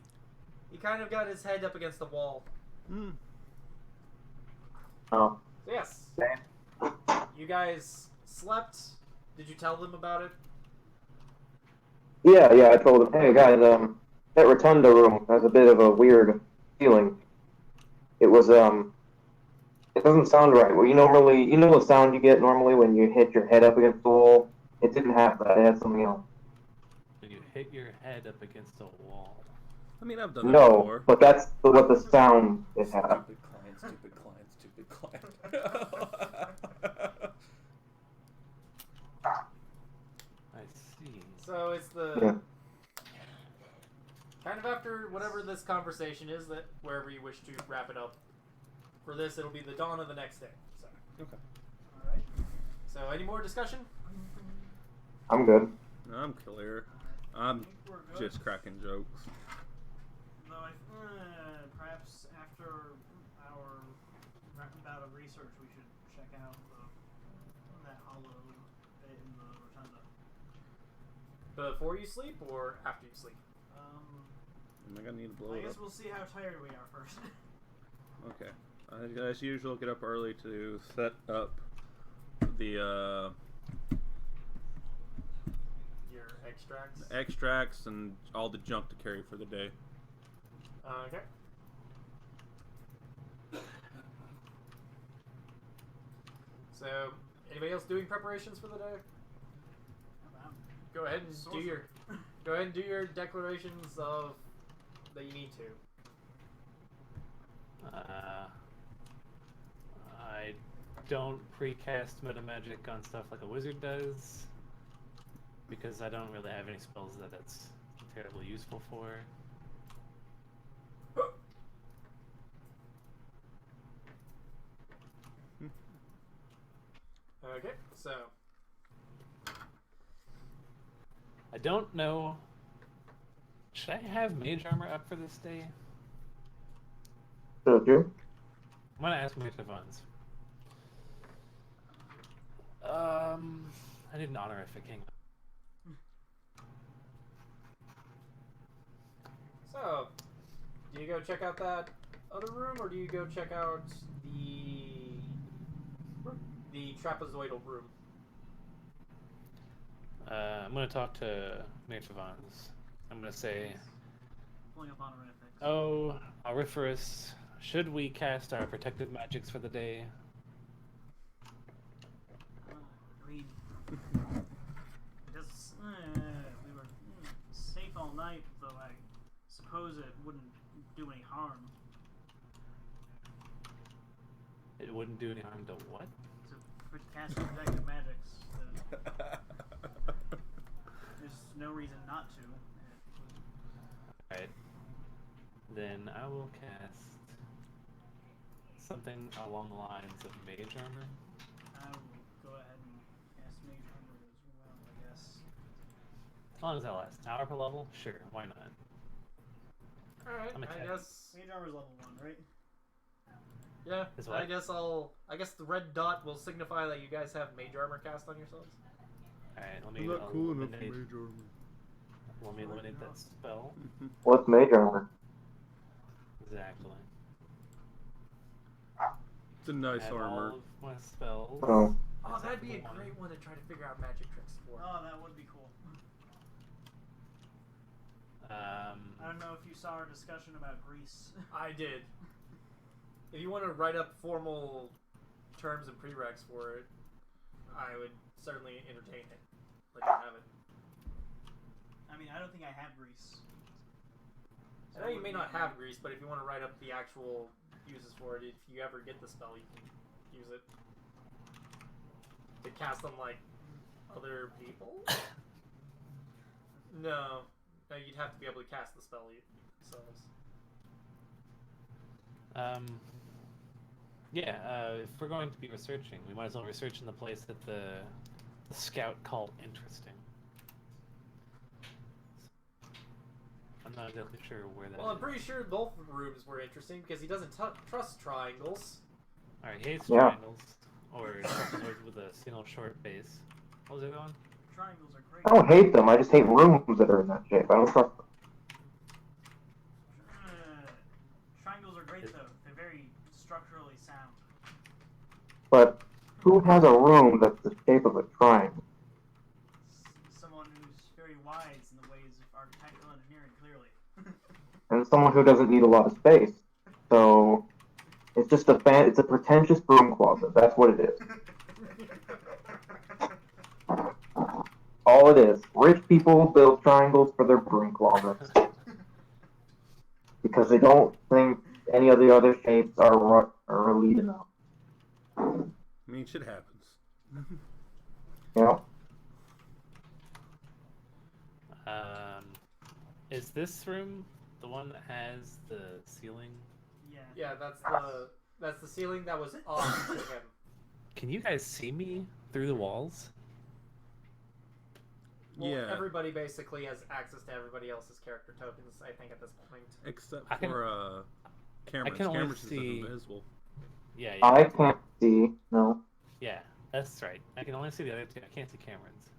kind of got his head up against the wall. Oh. So yes, Okay. you guys slept. Did you tell them about it? Yeah, I told him, hey guys, that rotunda room has a bit of a weird feeling. It was, it doesn't sound right. Well, you know the sound you get normally when you hit your head up against the wall? It didn't have that, it had something else. When you hit your head up against a wall. I mean, I've done that No, before. but that's what the sound it had. Stupid client. I see. So it's the Yeah. kind of after whatever this conversation is, that wherever you wish to wrap it up. For this, it'll be the dawn of the next day. So. Okay. All right. So any more discussion? I'm good. I'm clear. I'm I think we're good. just cracking jokes. Though perhaps after our bout of research, we should check out that hollow bit in the rotunda. Before you sleep or after you sleep? Am I gonna need to blow I it guess up? we'll see how tired we are first. Okay. As usual, get up early to set up the Your extracts? extracts and all the junk to carry for the day. Okay. So, anybody else doing preparations for the day? Go ahead and do your declarations of that you need to. I don't precast metamagic on stuff like a wizard does, because I don't really have any spells that's terribly useful for. Okay, so I don't know. Should I have mage armor up for this day? Should you? I'm gonna ask Mage Funds. I need an honorific. Hang on. So, do you go check out that other room, or do you go check out the trapezoidal room? I'm gonna talk to Mage Funds. I'm gonna say, Pulling up honorifics. oh, Auriferous, should we cast our protective magics for the day? Agreed. Because we were safe all night, though I suppose it wouldn't do any harm It wouldn't do any harm to what? to cast protective magics. There's no reason not to. Alright. Then I will cast something along the lines of mage armor. I will go ahead and cast mage armor as well, I guess. As long as that lasts an hour per level, sure, why not? Alright, I'm a I tech. guess. Mage armor is level 1, right? Yeah, Is what? I guess the red dot will signify that you guys have mage armor cast on yourselves. Alright, let I'm me not cool enough for eliminate, mage armor. let me eliminate that spell. What's mage armor? Exactly. It's a nice I have armor. all of my spells. Oh. Oh, except that'd for be a the one. great one to try to figure out magic tricks for. Oh, that would be cool. I don't know if you saw our discussion about Greece. I did. If you want to write up formal terms and prereqs for it, I would certainly entertain it. Let you have it. I mean, I don't think I have Greece. I know you may not have grease, but if you want to write up the actual uses for it, if you ever get the spell, you can use it to cast on like other people. No, you'd have to be able to cast the spell yourselves. Yeah, if we're going to be researching, we might as well research in the place that the scout called interesting. I'm not exactly sure where that Well, I'm is. pretty sure both rooms were interesting because he doesn't trust triangles. Alright, he hates Yeah. triangles. Or trapezoids with a single short base. What was it going? Triangles are great. I don't hate them. I just hate rooms that are in that shape. I don't trust them. Triangles are great, though. They're very structurally sound. But who has a room that's the shape of a triangle? Someone who's very wise in the ways of architectural engineering, clearly. And someone who doesn't need a lot of space. So it's just it's a pretentious broom closet. That's what it is. All it is. Rich people build triangles for their broom closets. Because they don't think any of the other shapes are elite enough. I mean, shit happens. You know? Is this room the one that has the ceiling? Yeah. Yeah, that's the ceiling that was off to him. Can you guys see me through the walls? Well, Yeah. everybody basically has access to everybody else's character tokens, I think, at this point. Except I can- for Cameras. can only Cameras is see- invisible. Yeah, I can't see. No. yeah, that's right. I can only see the other two. I can't see Cameron's.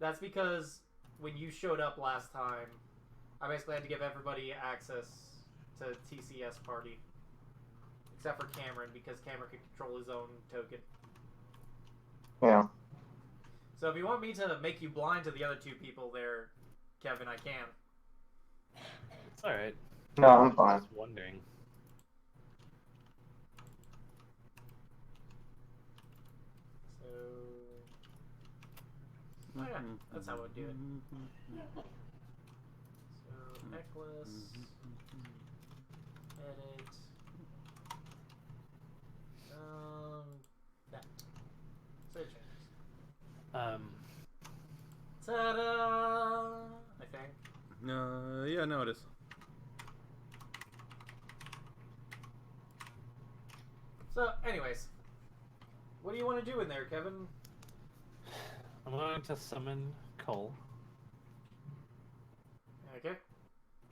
That's because when you showed up last time, I basically had to give everybody access to TCS party. Except for Cameron, because Cameron could control his own token. Yeah. So if you want me to make you blind to the other two people there, Kevin, I can. It's all right. No, I'm I fine. was just wondering. So... Oh yeah, that's how I would do it. So, necklace... Edit... That. Save changes. Ta-da! I think. Yeah, no, it is. So, anyways. What do you want to do in there, Kevin? I'm going to summon Cole. Okay.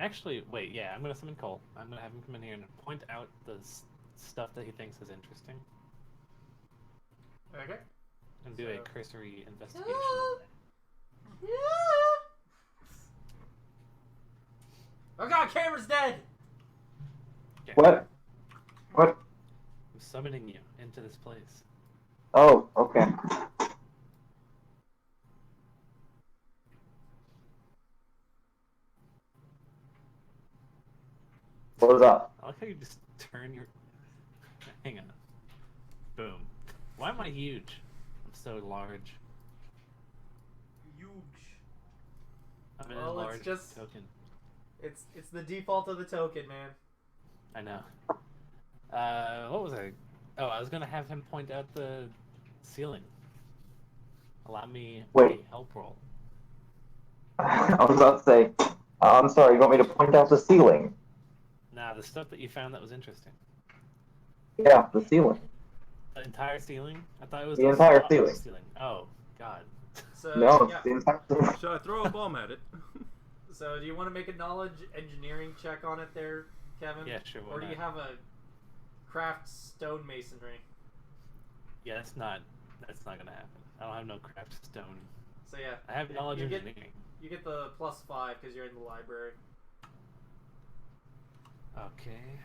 Actually, wait, yeah, I'm going to summon Cole. I'm going to have him come in here and point out the stuff that he thinks is interesting. Okay. And do a So- cursory investigation of that. Oh god, Cameron's dead! Okay. What? What? I'm summoning you into this place. Oh, okay. What was up? I like how you just turn your... Hang on. Boom. Why am I huge? I'm so large. Huge. I'm in Well, a it's large just- token. It's the default of the token, man. I know. What was I? Oh, I was gonna have him point out the ceiling. Allow me Wait. a help roll. I was about to say, I'm sorry, you want me to point out the ceiling? Nah, the stuff that you found that was interesting. Yeah, the ceiling. The entire ceiling? I thought it was The entire top of the ceiling. Oh, God. So, No, yeah. it's the entire ceiling. Should I throw a bomb at it? So, do you want to make a knowledge engineering check on it there, Kevin? Yeah, sure. Why Or do you not? have a craft stonemasonry? Yeah, that's not gonna happen. I don't have no craft stone. So yeah, I have knowledge you get engineering. you get the +5 because you're in the library. Okay.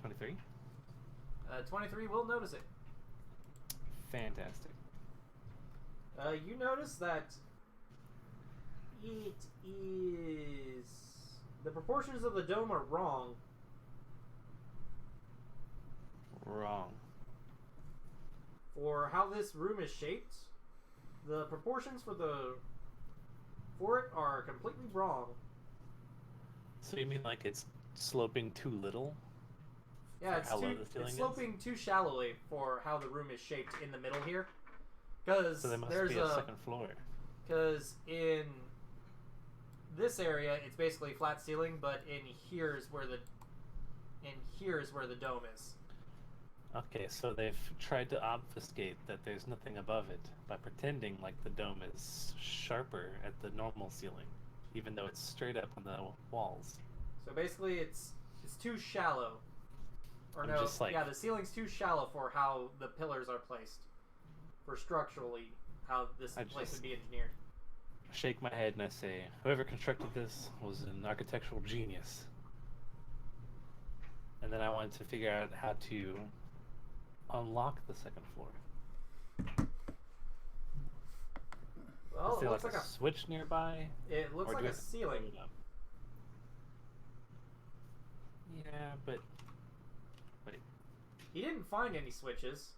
23. 23 will notice it. Fantastic. You notice that it is the proportions of the dome are wrong. Wrong. For how this room is shaped, the proportions for it are completely wrong. So you mean like it's sloping too little? Yeah, For it's how low too, the ceiling it's is? sloping too shallowly for how the room is shaped in the middle here. Because So there must there's be a second floor. Because in this area, it's basically flat ceiling, but in here is where the dome is. Okay, so they've tried to obfuscate that there's nothing above it by pretending like the dome is sharper at the normal ceiling, even though it's straight up on the walls. So basically, it's too shallow. Or I'm no, just like- yeah, the ceiling's too shallow for how the pillars are placed. For structurally, how this I place just- would be engineered. I shake my head and I say, whoever constructed this was an architectural genius. And then I wanted to figure out how to unlock the second floor. Well, Is it there looks like like a switch nearby? it looks Or like do a I have to ceiling. open it up? Yeah, but wait. He didn't find any switches.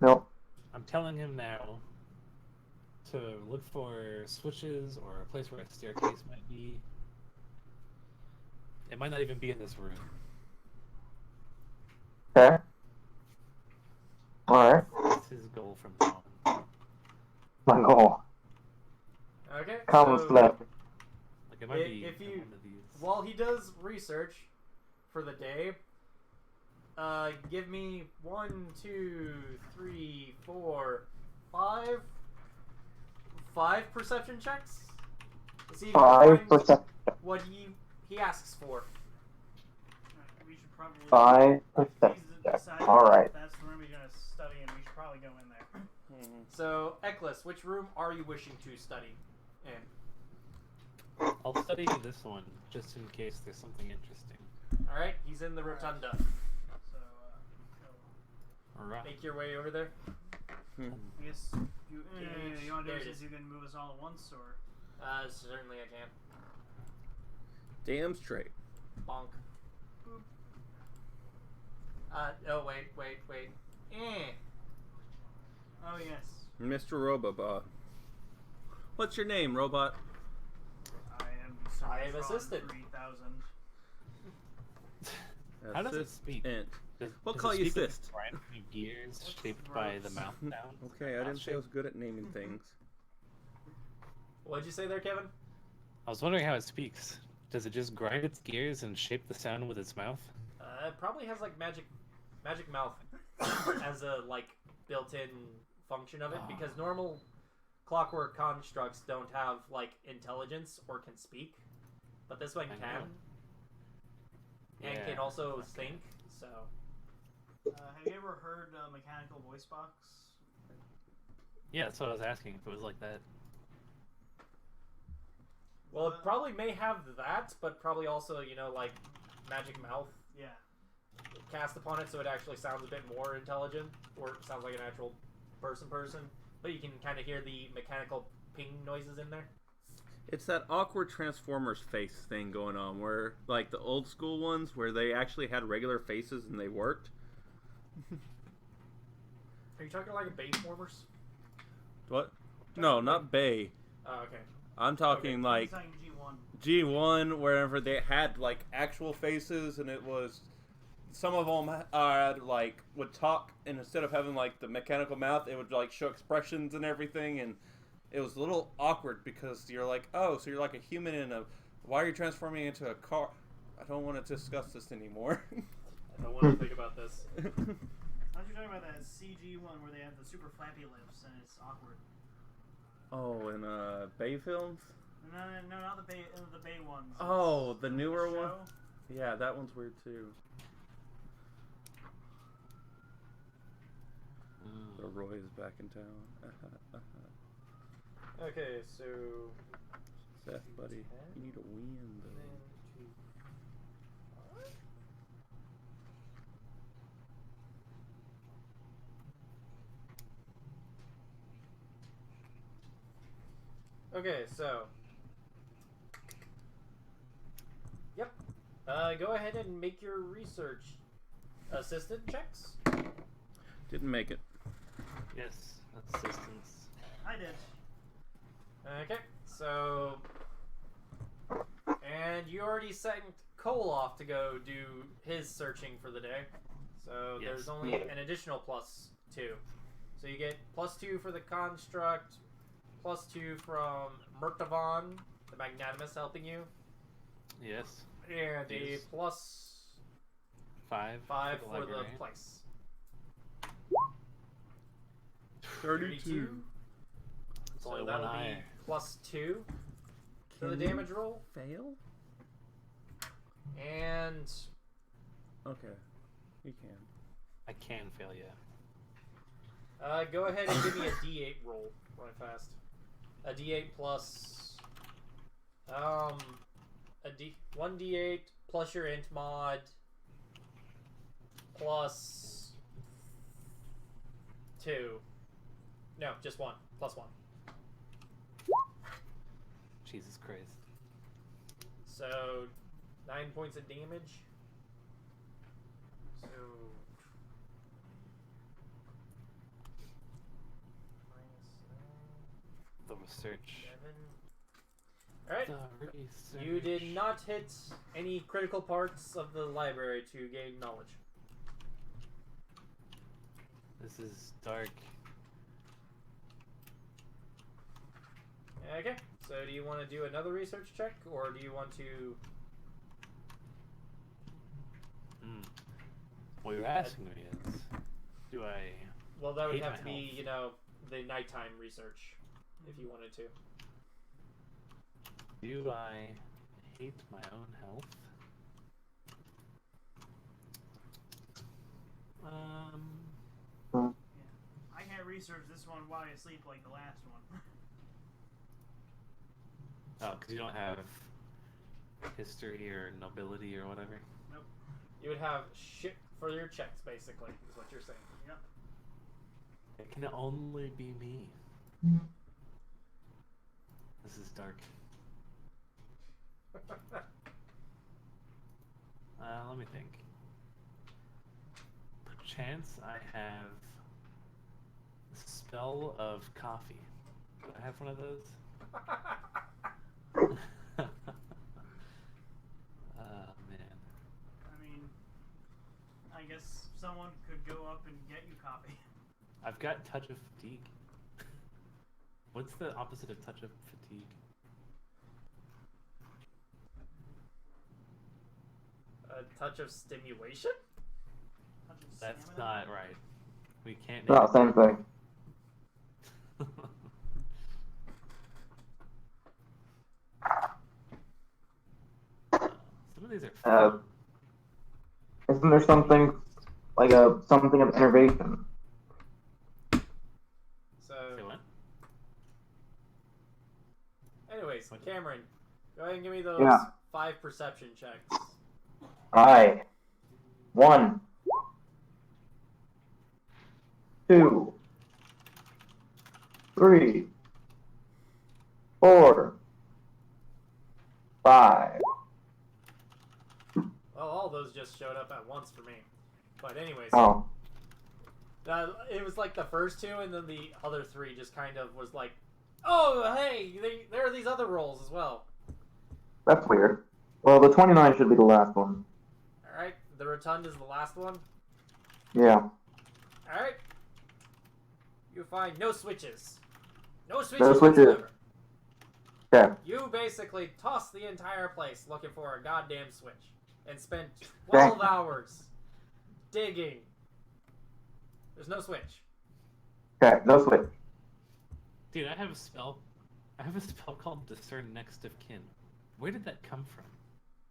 No. I'm telling him now to look for switches or a place where a staircase might be. It might not even be in this room. Okay. Alright. That's his goal from now on. My goal. Okay. Common so slip. Like it might be if in you one of these. while he does research for the day, give me 1, 2, 3, 4, 5 perception checks. See if you can find 5%. what he asks for. We should probably. 5%. He's decided All right. if that's the room he's gonna study in. We should probably go in there. So, Eklis, which room are you wishing to study in? I'll study this one just in case there's something interesting. All right, he's in the rotunda. So, Alright. Make your way over there. I guess you Gauge. want to There do it this? is. You can move us all at once, or Certainly I can. Damn straight. Bonk. Boop. Oh, wait. oh yes, Mr. Robobot. What's your name, robot? I am assistant. 3000. How does it speak? We'll Does call it you speak in Sist. random gears shaped by the mouth sound? Okay, I didn't say I was good at naming things. What'd you say there, Kevin? I was wondering how it speaks. Does it just grind its gears and shape the sound with its mouth? It probably has like magic mouth as a like built-in function of it, because normal clockwork constructs don't have like intelligence or can speak, but this one I can, know. and Yeah, can also that's think. So Have you ever heard mechanical voice box? Yeah, that's what I was asking, if it was like that. well, it probably may have that, but probably also like magic mouth Yeah. cast upon it, so it actually sounds a bit more intelligent, or sounds like an actual person, but you can kind of hear the mechanical ping noises in there. It's that awkward Transformers face thing going on, where, like, the old school ones, where they actually had regular faces and they worked. Are you talking like a Bayformers? What? No, not Bay. Oh, okay. I'm talking, He's like, talking G1. G1, wherever they had, like, actual faces, and it was... Some of them like, would talk, and instead of having, like, the mechanical mouth, it would, like, show expressions and everything, and it was a little awkward, because you're like, oh, so you're like a human in a... Why are you transforming into a car? I don't want to discuss this anymore. I don't want to think about this. I thought you were talking about that CG one where they have the super flappy lips and it's awkward. Oh, in, Bay films? No, not the Bay ones. Oh, It's the newer one? show. Yeah, that one's weird, too. The Roy is back in town. Okay, so Seth, buddy, you need a win, though. Okay, so yep. Go ahead and make your research assistant checks. Didn't make it. Yes, assistance. I did. Okay, so and you already sent Cole off to go do his searching for the day. So Yes. there's only an additional +2. So you get +2 for the construct, +2 from Murtavan, the Magnanimous, helping you, Yes. and a Yes. +5 5 for the librarian. place. 32. It's So only that'll one be eye. +2 to the Can you damage roll, Fail? and Okay. You can. I can fail you. go ahead and give me a D8 roll, right fast. A D8 plus, one D8 plus your int mod plus 2. No, just 1 plus 1. Jesus Christ. So 9 points of damage. So The research. 7. All right. The research. You did not hit any critical parts of the library to gain knowledge. This is dark. Okay, so do you want to do another research check, or do you want to... What you're asking me is, do I... Well, that would Hate have my to be, the nighttime research, if you wanted to. Do I hate my own health? Yeah. I can't research this one while you sleep like the last one. Oh, because you don't have history or nobility or whatever? Nope. You would have shit for your checks, basically, is what you're saying. Yep. It can only be me. This is dark. Let me think. Perchance I have the spell of coffee. Do I have one of those? Oh, man. I mean, I guess someone could go up and get you copy. I've got touch of fatigue. What's the opposite of touch of fatigue? A touch of stimulation? Touch of That's stamina? not right. We can't. No, same thing. Some of these are fun. Isn't there something like something of innervation? So, Say what? anyways, What? Cameron, go ahead and give me those Yeah. 5 perception checks. Aye. 1, 2, 3, 4, 5. Well, all those just showed up at once for me. But anyways, Oh, it was like the first 2, and then the other 3 just kind of was like, oh, hey, there are these other rolls as well. that's weird. Well, the 29 should be the last one. Alright, the rotund is the last one. Yeah. Alright. You find no switches. No switches, No switches. whatsoever. Okay. You basically toss the entire place looking for a goddamn switch. And spend 12 hours digging. There's no switch. Okay, no switch. Dude, I have a spell. I have a spell called Discern Next of Kin. Where did that come from?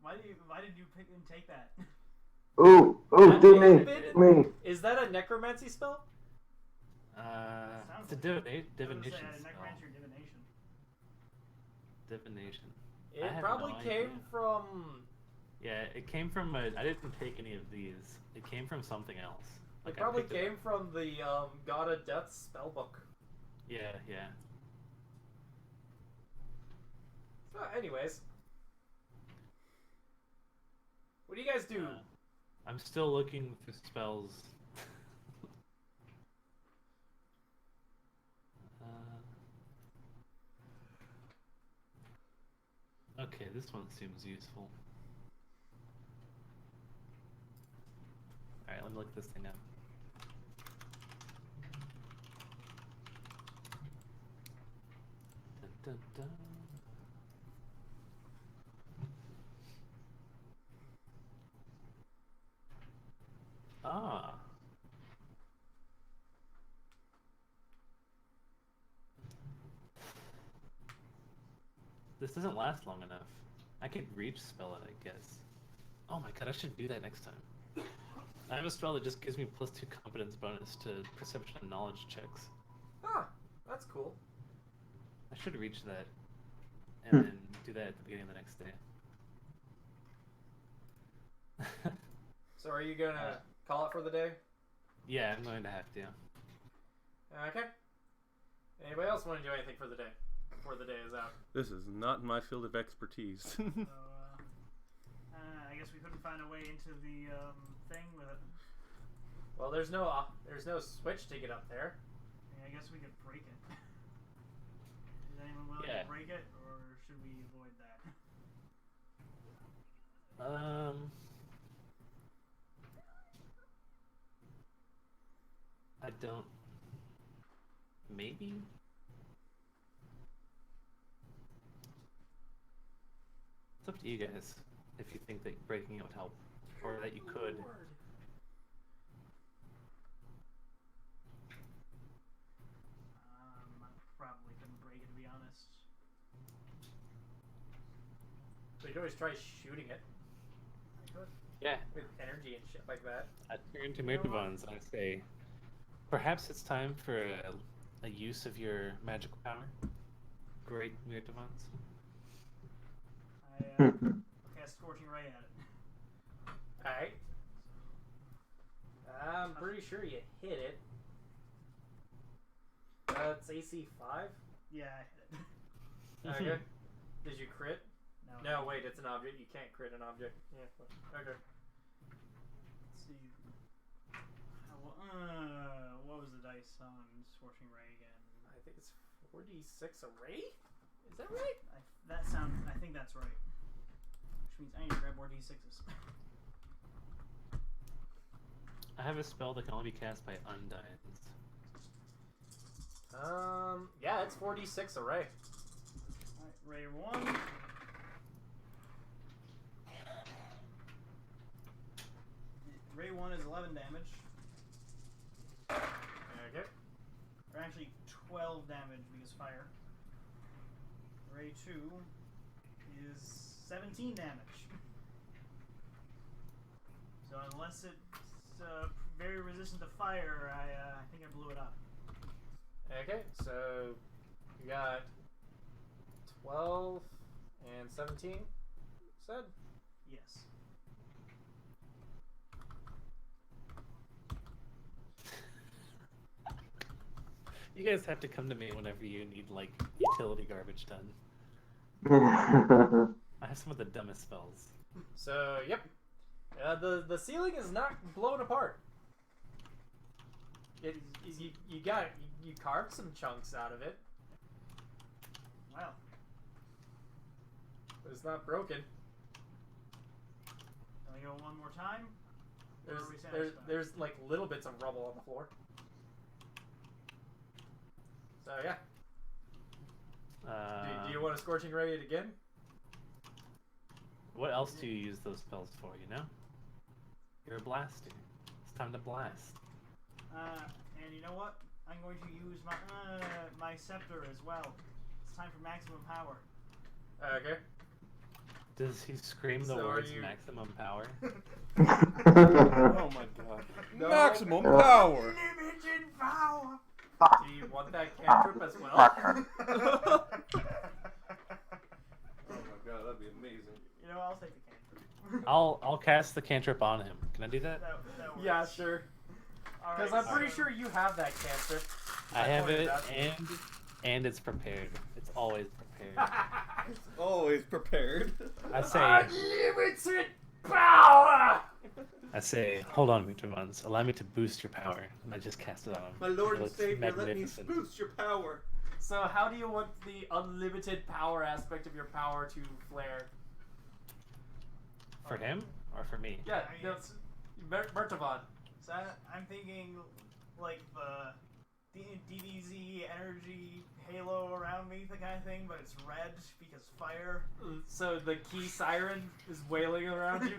Why did you pick and take that? Ooh, do me, Bit- me. Is that a necromancy spell? It's a I divination was spell. necromancy or divination. Divination. I It have probably no came idea. from... Yeah, it came from a. I didn't take any of these. It came from something else. It I probably picked came up. from the God of Death spellbook. Yeah, yeah. So, anyways. What do you guys do? I'm still looking for spells. Okay, this one seems useful. Alright, let me look this thing up. Dun, dun, dun. Ah. This doesn't last long enough. I could reach spell it, I guess. Oh my god, I should do that next time. I have a spell that just gives me +2 competence bonus to perception and knowledge checks. Ah, that's cool. I should reach that and then do that at the beginning of the next day. So are you gonna call it for the day? Yeah, I'm going to have to. Okay. Anybody else want to do anything for the day? Before the day is out. This is not my field of expertise. So, I guess we couldn't find a way into the thing with it. Well, there's no switch to get up there. I guess we could break it. Is anyone willing Yeah. to break it, or should we avoid that? I don't. Maybe? It's up to you guys if you think that breaking it would help, or that you could. I probably couldn't break it, to be honest. always try shooting it Yeah, with energy and shit like that. I turn to You know what? Mirtavons and I say, perhaps it's time for a use of your magical power. Great Mirtavons. I cast Scorching Ray at it. Alright. I'm pretty sure you hit it. It's AC 5. Yeah, I hit it. Okay. Did you crit? No. No, wait, it's an object. You can't crit an object. Yeah. Okay. Let's see. What was the dice on Scorching Ray again? I think it's 46 array? Is that right? I think that's right. Which means I need to grab more d6s. I have a spell that can only be cast by undyings. Yeah, it's 46 array. Alright, Ray 1. Ray 1 is 11 damage. Okay. Or actually 12 damage because fire. Ray 2 is 17 damage. So unless it's very resistant to fire, I think I blew it up. Okay, so you got 12 and 17, said? Yes. You guys have to come to me whenever you need, like, utility garbage done. I have some of the dumbest spells. So, yep. The ceiling is not blown apart. You carved some chunks out of it, Well, but it's not broken. can we go one more time? Or are we satisfied? There's like little bits of rubble on the floor. So yeah. Do you want to Scorching Ray it again? What else do you use those spells for, you know? You're a blaster. It's time to blast. And you know what? I'm going to use my scepter as well. It's time for maximum power. Okay. Does he scream the So are words you- maximum power? Oh my god. No. Maximum power! Unlimited power! Do you want that cantrip as well? Oh my god, that'd be amazing. You know, I'll take the cantrip. I'll cast the cantrip on him. Can I do that? That works. Yeah, sure. Because Alright, I'm pretty so- sure you have that cantrip. I have pointed it, out. and it's prepared. It's always prepared. Always prepared. I say, Unlimited power! I say, hold on, Mirtavons. Allow me to boost your power. And I just cast it on him. My lord and Looks savior, let me magnificent. boost your power. So how do you want the unlimited power aspect of your power to flare? For him or for me? Yeah, I mean, no, it's- Mertavon. So I'm thinking like the DDZ energy halo around me, the kind of thing, but it's red because fire. So the key siren is wailing around you.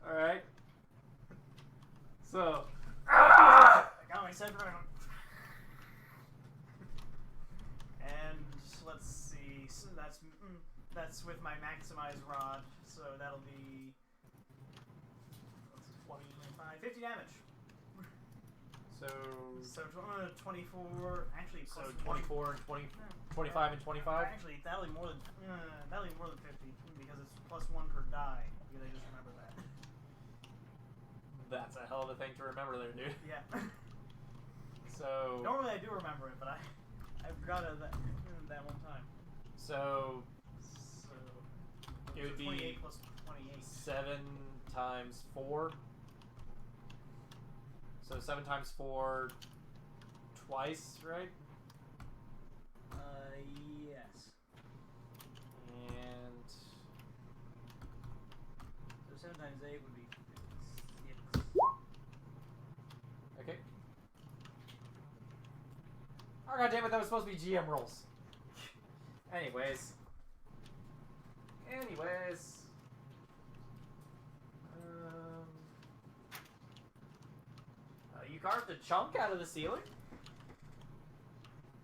Alright. So. I got my scepter and let's see. So that's with my maximized rod. So that'll be 20, 25, 50 damage. So. So 24. Actually, So plus 24 and 20, 25 and 25? Actually, that'll be more than 50 because it's plus 1 per die. You gotta just remember that. That's a hell of a thing to remember there, dude. Yeah. So. Normally I do remember it, but I forgot it that one time. So. So It would be 28 plus 28. 7 times 4. So 7 times 4 twice, right? Yes. And So 7 times 8 would be 6. okay. Oh god damn it, that was supposed to be GM rolls. Anyways. You carved a chunk out of the ceiling?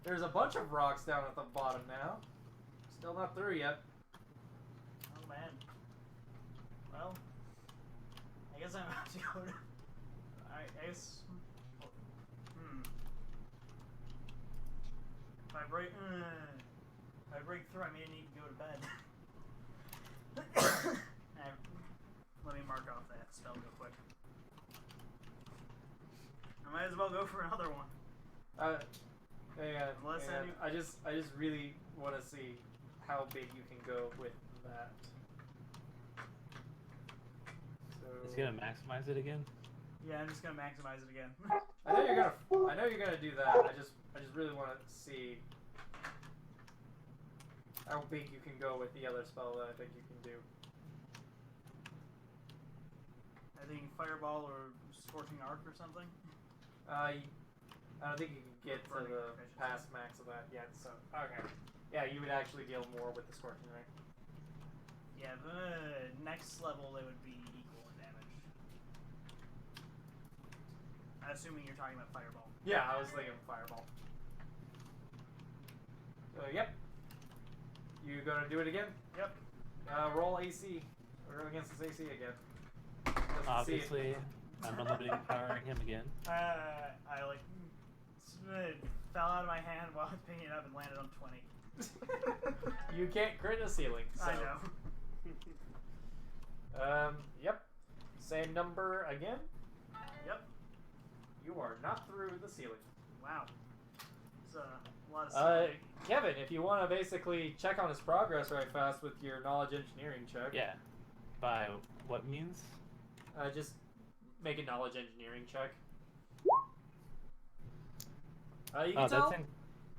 There's a bunch of rocks down at the bottom now. Still not through yet. Well, I guess I'm about to go to. I guess. If I break through, I may need to go to bed. Let me mark off that spell real quick. I might as well go for another one. Unless I just really want to see how big you can go with that. So It's gonna maximize it again. Yeah, I'm just gonna maximize it again. I know you're gonna do that. I just really want to see how big you can go with the other spell that I think you can do. I think Fireball or Scorching Arc or something. I don't think you can get to Burning the proficiency. past max of that yet. So okay, yeah, you would actually deal more with the Scorching Ray. Yeah, the next level they would be equal in damage. Assuming you're talking about Fireball. Yeah, I was thinking Fireball. So yep, you gonna do it again? Yep. Roll AC. Roll against his AC again. Just to see Obviously, I'm unlimiting powering him again. I fell out of my hand while I was picking it up and landed on 20. You can't crit a ceiling. So. I know. Yep. Same number again. Yep. You are not through the ceiling. Wow. It's a lot of Kevin, if you want to basically check on his progress right fast with your knowledge engineering check. Yeah. By what means? Just make a knowledge engineering check. You can tell.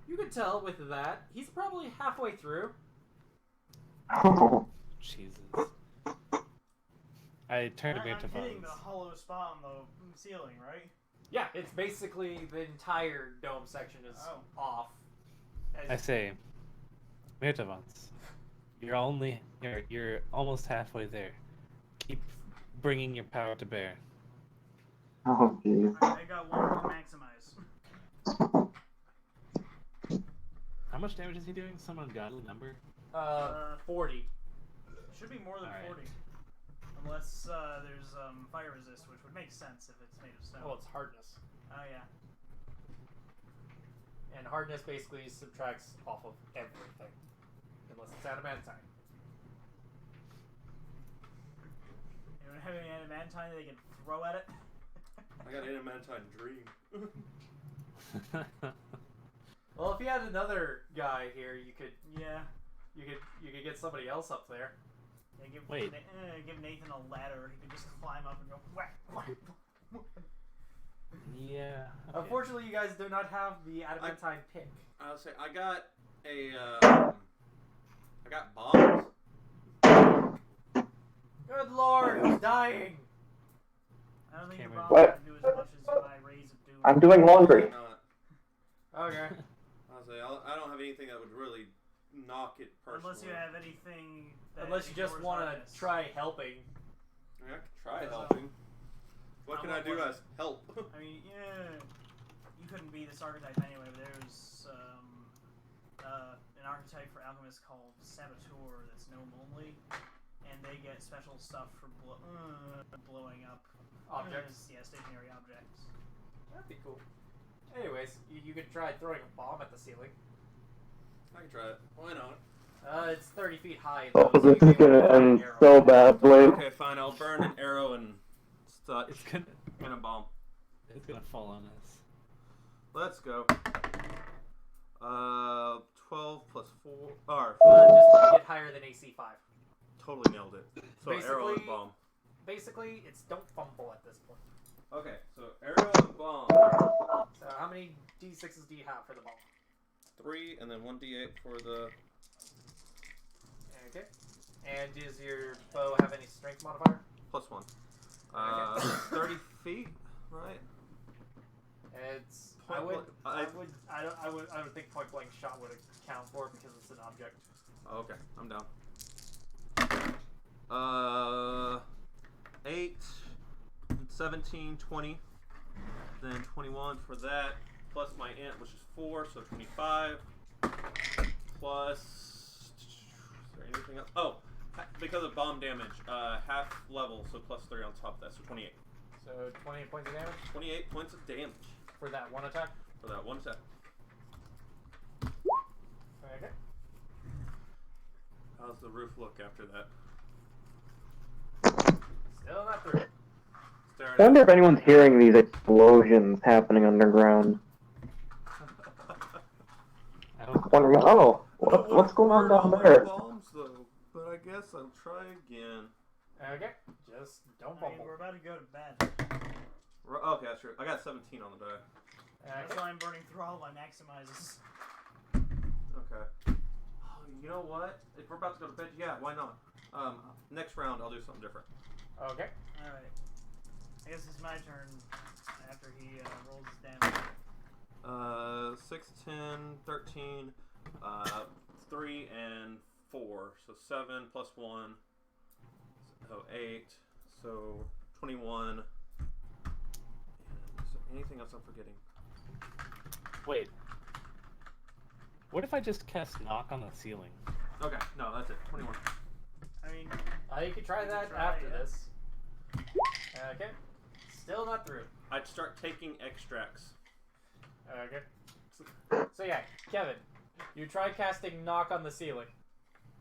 You can tell with that he's probably halfway through. Oh. Jesus. I turned to I'm hitting Mirtavons. the hollow spot on the ceiling, right? Yeah, it's basically the entire dome section is off. I say, Mirtavons, you're almost halfway there. Keep bringing your power to bear. Oh, jeez. I got one to maximize. How much damage is he doing? Some ungodly number? 40. Should be more than Alright. 40. Unless there's fire resist, which would make sense if it's made of stone. Well, it's hardness. Oh, yeah. And hardness basically subtracts off of everything. Unless it's adamantine. You don't have any adamantine they can throw at it? I got adamantine dream. Well, if you had another guy here, you could Yeah. you could get somebody else up there. Yeah, give Wait. Give Nathan a ladder. He could just climb up and go whack, whack. Yeah. Okay. Unfortunately, you guys do not have the adamantine pick. I'll say I got bombs. Good lord, who's dying? I don't think your Cameron. bomb What? can do as much as my rays of doom. I'm doing laundry. Not. Okay. I'll say I don't have anything that would really knock it personally. Unless you have anything. That Unless you just ignores want to hardness. try helping. I mean, I could try So- helping. What can I do as help? I mean, yeah, you couldn't be this archetype anyway. But there's an archetype for alchemists called Saboteur that's gnome only, and they get special stuff for blowing up Objects. Yeah, stationary objects. That'd be cool. Anyways, you could try throwing a bomb at the ceiling. I can try it. Why not? It's 30 feet high. Oh, though, so this you is may gonna want to fire an end arrow. so badly. Okay, fine. I'll burn an arrow and such It's gonna in a bomb. it's gonna fall on us. Let's go. 12 plus 4. Just get higher than AC 5. Totally nailed it. So arrow and Basically- bomb. Basically, it's don't fumble at this point. Okay, so arrow and bomb. So how many D6s do you have for the bomb? 3 and then 1d8 for the. Okay. And does your bow have any strength modifier? Plus 1. Okay. 30 feet, right? It's. Point I would think point blank shot would account for it because it's an object. Oh, okay, I'm down. 8, 17, 20, then 21 for that, plus my int, which is 4, so 25, plus, is there anything else? Oh, because of bomb damage. Half level, so plus 3 on top of that, so 28. So 28 points of damage 28 points of damage for that one attack. for that one attack. Okay. How's the roof look after that? Still not through. Staring I wonder if anyone's hearing these explosions happening underground. I don't. Wondering, what's going on down there? Bombs, though, but I guess I'll try again. Okay. Just don't I mean, fumble. we're about to go to bed. Okay, that's true. I got 17 on the die. That's Okay. why I'm burning through all my maximizes. Okay. Oh, you know what? If we're about to go to bed, yeah, why not? Next round, I'll do something different. Okay. Alright. I guess it's my turn after he rolls his damage. 6, 10, 13, 3, and 4. So 7 plus 1. So 8. So 21. And is there anything else I'm forgetting? Wait. What if I just cast knock on the ceiling? Okay, no, that's it. 21. I mean, You could try You that could try, after yeah. this. Okay. Still not through. I'd start taking extracts. Okay. So yeah, Kevin, you try casting knock on the ceiling.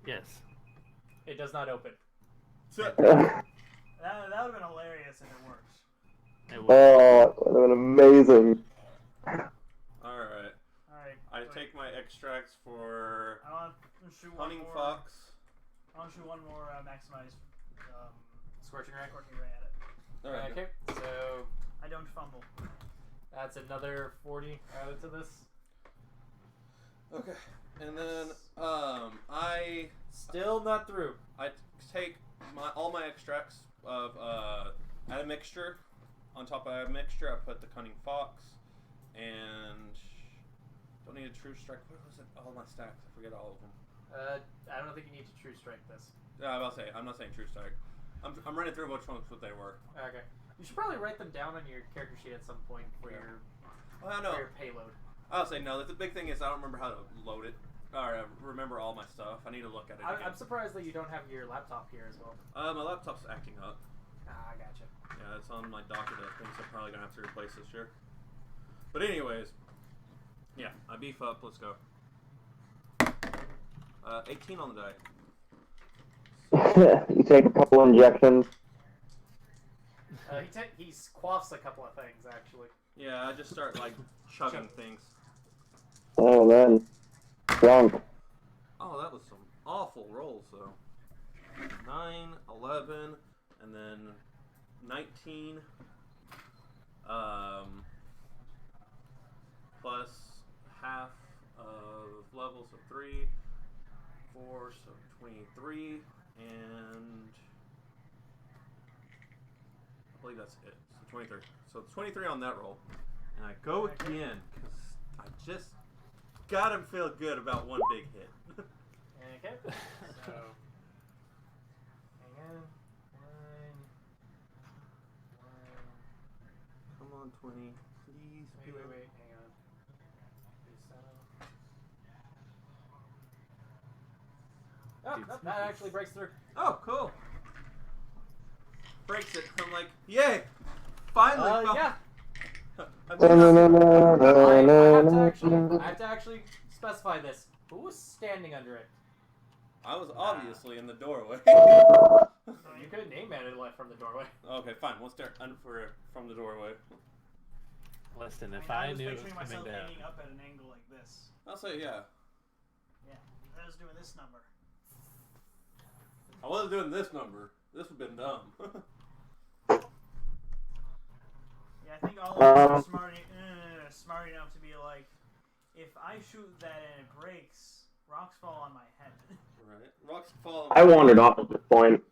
Yes. It does not open. that would have been hilarious if it worked. It would. Oh, that would have been amazing. Alright. Alright. I take my extracts for I want to shoot one Hunting more. Fox. I want to shoot one more maximized Scorching ray. scorching ray at it. Alright. Okay. So I don't fumble. that's another 40 added to this. Okay. And then I Still not through. take all my extracts of add a mixture. On top of a mixture, I put the Cunning Fox and don't need a True Strike. What was it? All my stacks. I forget all of them. I don't think you need to true strike this. Yeah, I'm not saying True Strike. I'm running through which ones what they were. Okay. You should probably write them down on your character sheet at some point for your I don't know. for your payload. I'll say no. The big thing is I don't remember how to load it or remember all my stuff. I need to look at it. I'm surprised that you don't have your laptop here as well. My laptop's acting up. I gotcha. Yeah, it's on my docket of things I'm probably gonna have to replace this year. But anyways, yeah, I beef up. Let's go. 18 on the die. You take a couple injections. He quaffs a couple of things actually. Yeah, I just start like chugging things. Oh man, drunk. Oh, that was some awful rolls though. 9, 11, and then 19. Plus half of levels of 3, 4, so 23, and I believe that's it. So 23. So 23 on that roll, and I go again because I just gotta feel good about one big hit. Okay. So hang on. Come on, 20, please. Wait, hang on. Oh, Dude, no, that actually breaks through. Oh, cool. Breaks it. I'm like, yay! Finally. Yeah. I have to actually specify this. Who was standing under it? I was obviously in the doorway. You couldn't aim at it from the doorway. Okay, fine. We'll start from the doorway. Listen, if I I was knew it was picturing coming myself down. aiming up at an angle like this. I'll say yeah. Yeah, I was doing this number. I wasn't doing this number. This would have been dumb. Yeah, I think all of us are smart enough to be like, if I shoot that and it breaks, rocks fall on my head. Right. Rocks fall. I wandered off at this point.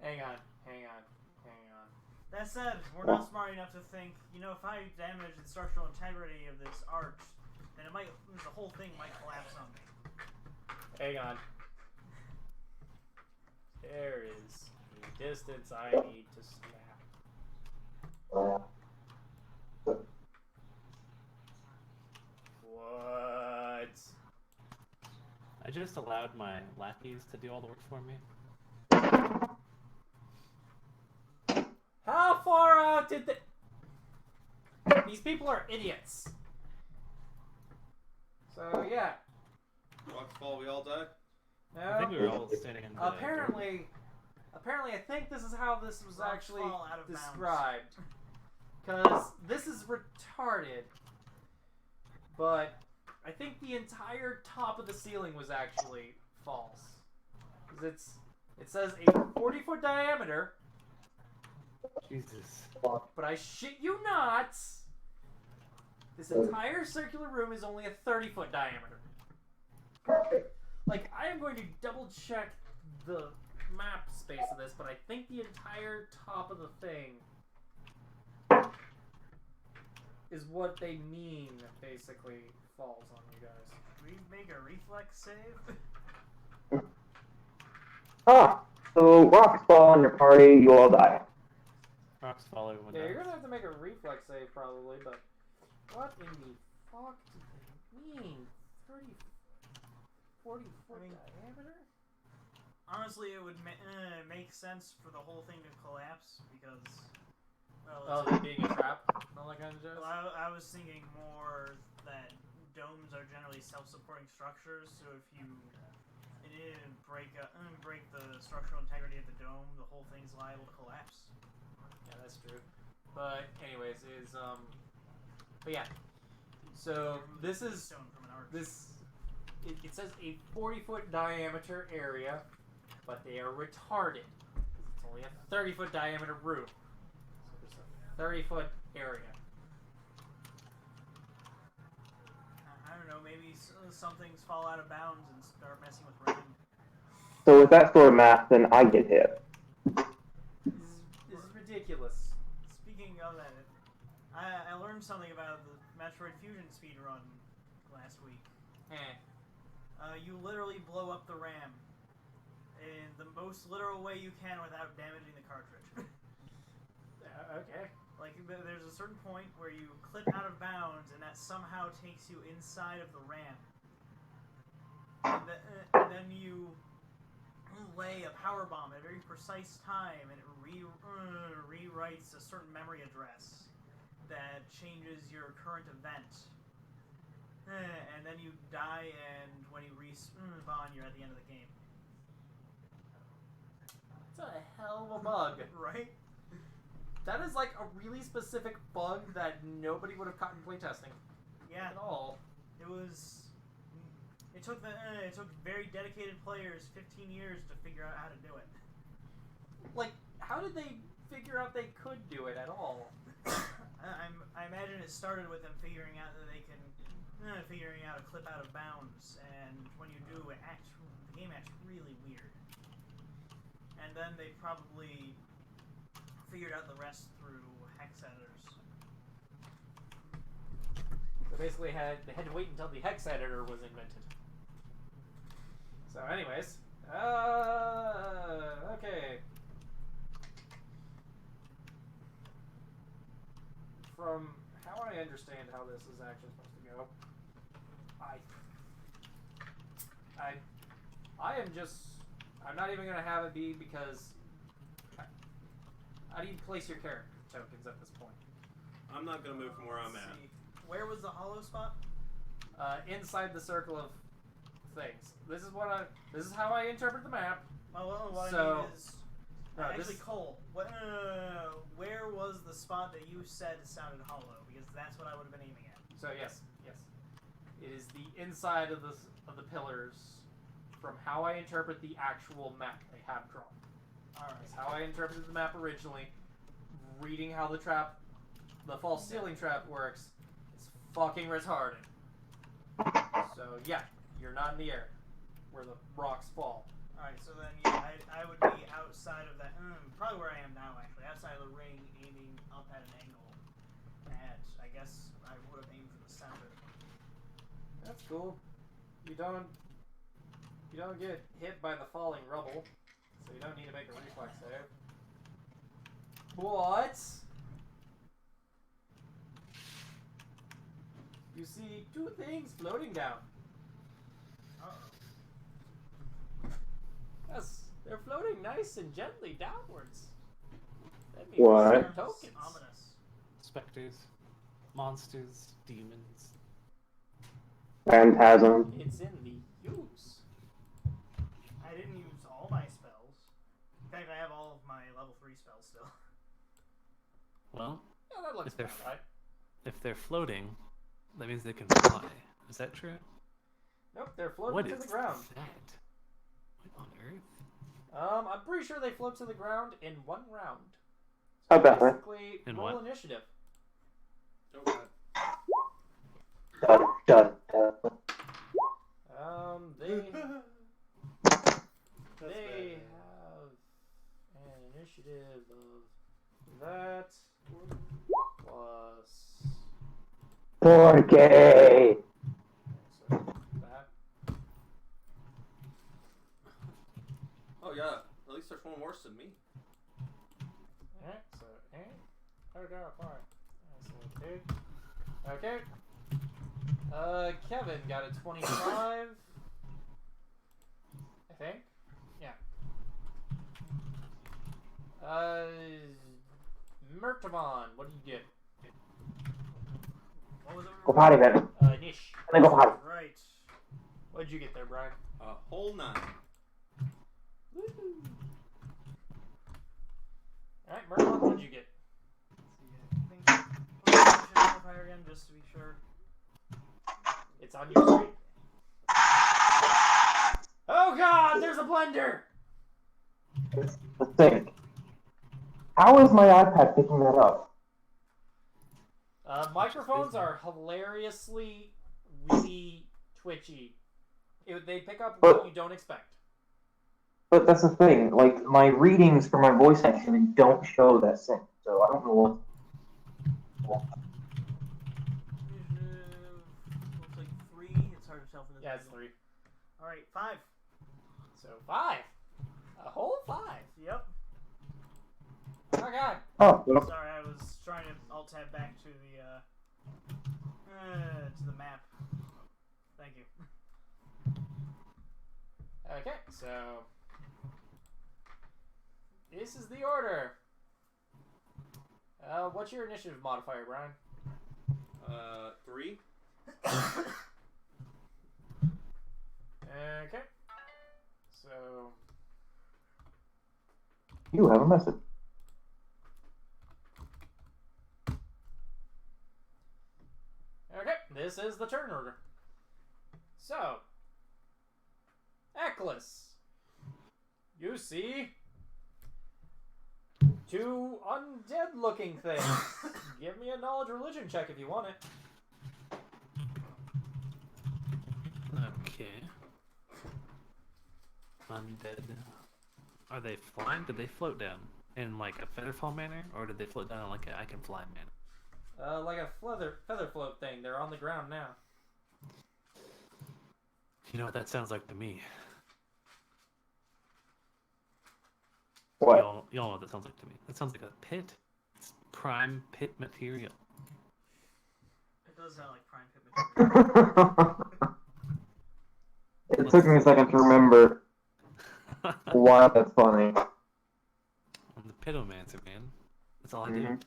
Hang on. That said, we're not smart enough to think, if I damage the structural integrity of this arch, then the whole thing might collapse on me. Hang on. There is a distance I need to snap. What? I I just allowed my lackeys to do all the work for me. How far out did they... These people are idiots. So, yeah. Rocks fall, we all die. I think we No. were all standing in the Apparently, I think this is how this was Rocks actually fall out of bounds. described. Because this is retarded. But I think the entire top of the ceiling was actually false. Because it says a 40-foot diameter, Jesus. but I shit you not, this entire circular room is only a 30-foot diameter. Like, I am going to double check the map space of this, but I think the entire top of the thing is what they mean, basically, falls on you guys. Can we make a reflex save? So rocks fall on your party, you all die. Rocks fall, everyone Yeah, dies. you're gonna have to make a reflex save probably, but what in the fuck do they mean? 40 foot diameter? Honestly, it would make sense for the whole thing to collapse because, well, Oh, it's, that being a trap? All that kind of jazz? well, I was thinking more that domes are generally self-supporting structures, so if you break the structural integrity of the dome, the whole thing's liable to collapse. Yeah, that's true. But anyways, but yeah. So this is Stone from an arch. it says a 40-foot diameter area, but they are retarded. It's only a 30-foot diameter room. So there's a 30-foot area. I don't know, maybe some things fall out of bounds and start messing with rain. So with that sort of math, then I get hit. This is ridiculous. Speaking of that, I learned something about the Metroid Fusion speedrun last week. You literally blow up the RAM in the most literal way you can without damaging the cartridge. Okay. Like, there's a certain point where you clip out of bounds, and that somehow takes you inside of the RAM. And then you lay a power bomb at a very precise time, and it rewrites a certain memory address that changes your current event. And then you die, and when you respawn, you're at the end of the game. It's a hell of a bug. Right? That is like a really specific bug that nobody would have caught in playtesting Yeah. at all. It took very dedicated players 15 years to figure out how to do it. Like, how did they figure out they could do it at all? I imagine it started with them figuring out that they can figuring out a clip out of bounds, and when you do, the game acts really weird. And then they probably figured out the rest through hex editors. So basically, they had to wait until the hex editor was invented. So, anyways, okay. From how I understand how this is actually supposed to go, I'm not even gonna have it be because how do you place your character tokens at this point? I'm not gonna move from where I'm Let's at. see. Where was the hollow spot? Inside the circle of things. This is how I interpret the map. Well, what I So, mean is, actually, Cole, where was the spot that you said sounded hollow? Because that's what I would have been aiming at. So yes, it is the inside of the pillars. From how I interpret the actual map they have drawn. Alright. That's how I interpreted the map originally. Reading how the false ceiling trap works is fucking retarded. So yeah, you're not in the air where the rocks fall. Alright, so then yeah, I would be outside of that, probably where I am now actually, outside of the ring, aiming up at an angle. And I guess I would have aimed for the center. That's cool. You don't get hit by the falling rubble, so you don't need to make a reflex save. What? You see two things floating down. Uh-oh. Yes, they're floating nice and gently downwards. That means What? they're tokens. Ominous. Specters, monsters, demons. Phantasm. It's in the use. I didn't use all my spells. In fact, I have all of my level 3 spells still. Well, Yeah, that looks If they're about right. if they're floating, that means they can fly. Is that true? Nope, they're floating What to is the ground. that? What on earth? I'm pretty sure they float to the ground in one round. How about that? Basically, In roll what? initiative. Oh god. Dun, dun, dun. They That's they bad. have an initiative of that plus 4K. so that. Oh yeah, at least there's one worse than me. Alright, so 8. Oh god, 5. So 2. Okay. Kevin got a 25. I think. Yeah. Murtavon, what do you get? What was it? Go potty, man. Nish. And then go potty. Right. What did you get there, Brian? A whole 9. Woohoo! Alright, Murtavon, what did you get? Let's see, I think. What's the initiative modifier again, just to be sure? It's on your screen. Oh god, there's a blender! The thing. How is my iPad picking that up? Microphones are hilariously really twitchy. They pick up what you don't expect. But that's the thing. Like, my readings for my voice actually don't show that sync. So I don't know what. Initiative. Looks like 3. It's hard to tell from this. Yeah, it's angle. 3. Alright, 5. So 5. A whole 5. Yep. Oh god. Oh, well, Sorry, I was trying to alt tab back to the map. Thank you. Okay, so this is the order. What's your initiative modifier, Brian? 3. Okay. So you have a message. okay, this is the turn order. So Eccles, you see 2 undead-looking things. Give me a knowledge religion check if you want it. Okay. Undead. Are they flying? Did they float down in like a featherfall manner, or did they float down in like a I can fly manner? Like a feather float thing. They're on the ground now. You know what that sounds like to me? What? Y'all know what that sounds like to me. That sounds like a pit. It's prime pit material. It does sound like prime pit material. It took me a second to remember why that's funny. I'm the pitomancer, man. That's all I do. Mhm.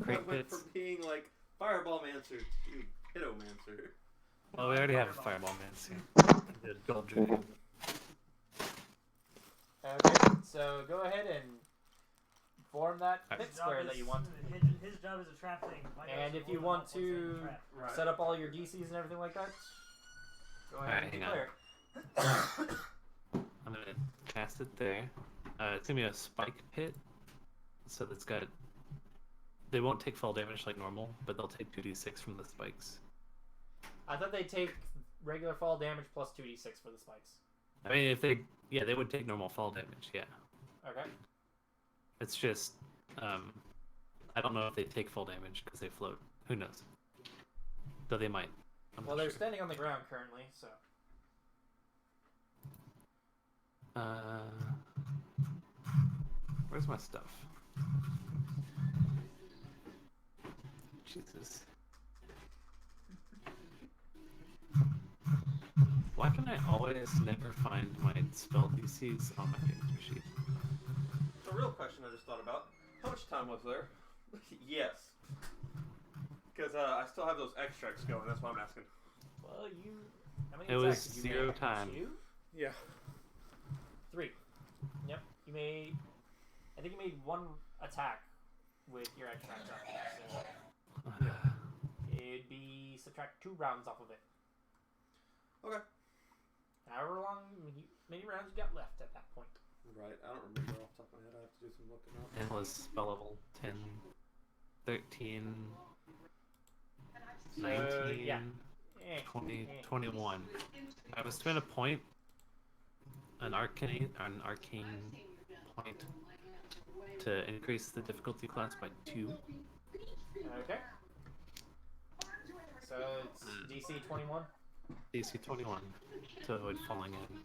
Great That went pits. from being like Fireball Mancer to Pitomancer. Well, we already have a fireball mancer. The gold dragon. Okay, so go ahead and form that Alright. pit square that you want. His job is a trap thing. My job And is if to you hold want him up once they're in to the trap. Right. set up all your DCs and everything like that, go ahead Alright, and hang on. declare. I'm gonna cast it there. It's gonna be a spike pit. So that's got. They won't take fall damage like normal, but they'll take 2d6 from the spikes. I thought they take regular fall damage plus 2d6 for the spikes. I mean, if they. Yeah, they would take normal fall damage, yeah. Okay. It's just. I don't know if they take full damage because they float. Who knows? Though they might. I'm Well, not they're sure. standing on the ground currently, so. Where's my stuff? Jesus. Why can I always never find my spell DCs on my character sheet? The real question I just thought about: how much time was there? Yes, because I still have those extracts going. That's why I'm asking. Well, you. How many It was attacks did you 0 make? time. 2? Yeah. 3. Yep. You made. I think you made 1 attack with your extract up. So it'd be subtract 2 rounds off of it. Okay. However long, many rounds you got left at that point. Right. I don't remember off the top of my head. I have to do some looking up. It was spell level 10, 13, 19, yeah. 20, 21. I was trying to point an arcane point to increase the difficulty class by 2. Okay. So it's DC 21. DC 21 to avoid falling in.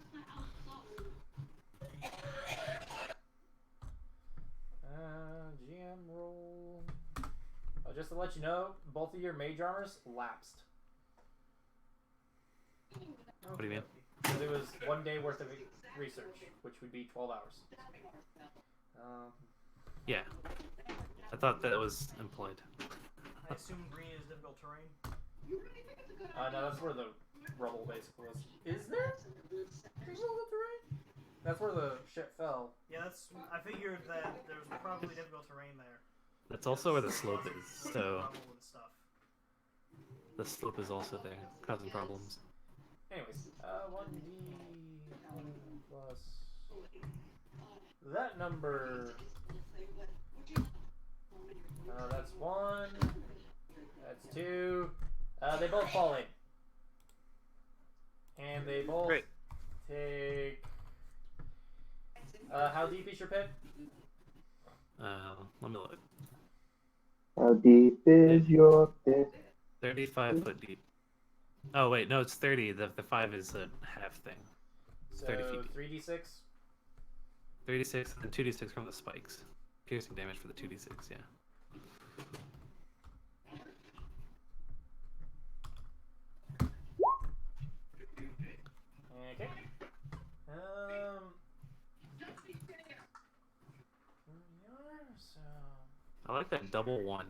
GM roll. Oh, just to let you know, both of your mage armors lapsed. What do you mean? Because it was 1 day worth of research, which would be 12 hours. Yeah. I thought that was implied. I assume green is difficult terrain. No, that's where the rubble basically was. Is there difficult terrain? That's where the shit fell. Yeah, that's. I figured that there was probably difficult terrain there. That's also where the slope is, so Rubble and stuff. the slope is also there, causing problems. Anyways, 1d plus that number. That's 1. That's 2. They both fall in. And they both Great. take. How deep is your pit? Let me look. How deep is your pit? 35 foot deep. Oh wait, no, it's 30. The 5 is a half thing. So 30 feet. 3d6. 36 and 2d6 from the spikes. Piercing damage for the 2d6, yeah. Okay. So. I like that double 1,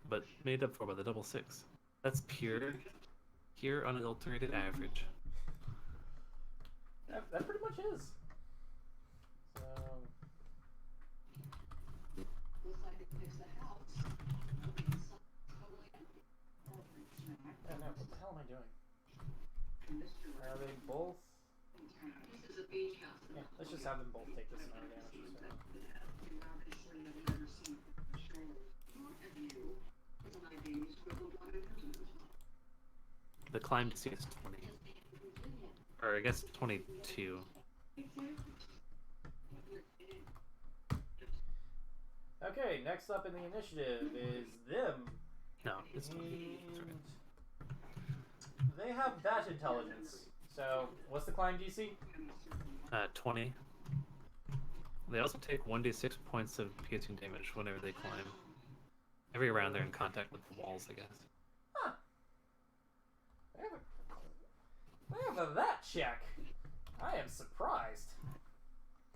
but made up for by the double 6. That's pure unadulterated average. That pretty much is. So. I don't know, what the hell am I doing? Are they both? Yeah, let's just have them both take this amount of damage. The climb DC is 20. Or I guess 22. Okay, next up in the initiative is them. No, it's 20. That's right. They have bat intelligence. So, what's the climb DC? 20. They also take 1d6 points of piercing damage whenever they climb. Every round they're in contact with the walls, I guess. Huh. They have a that check. I am surprised.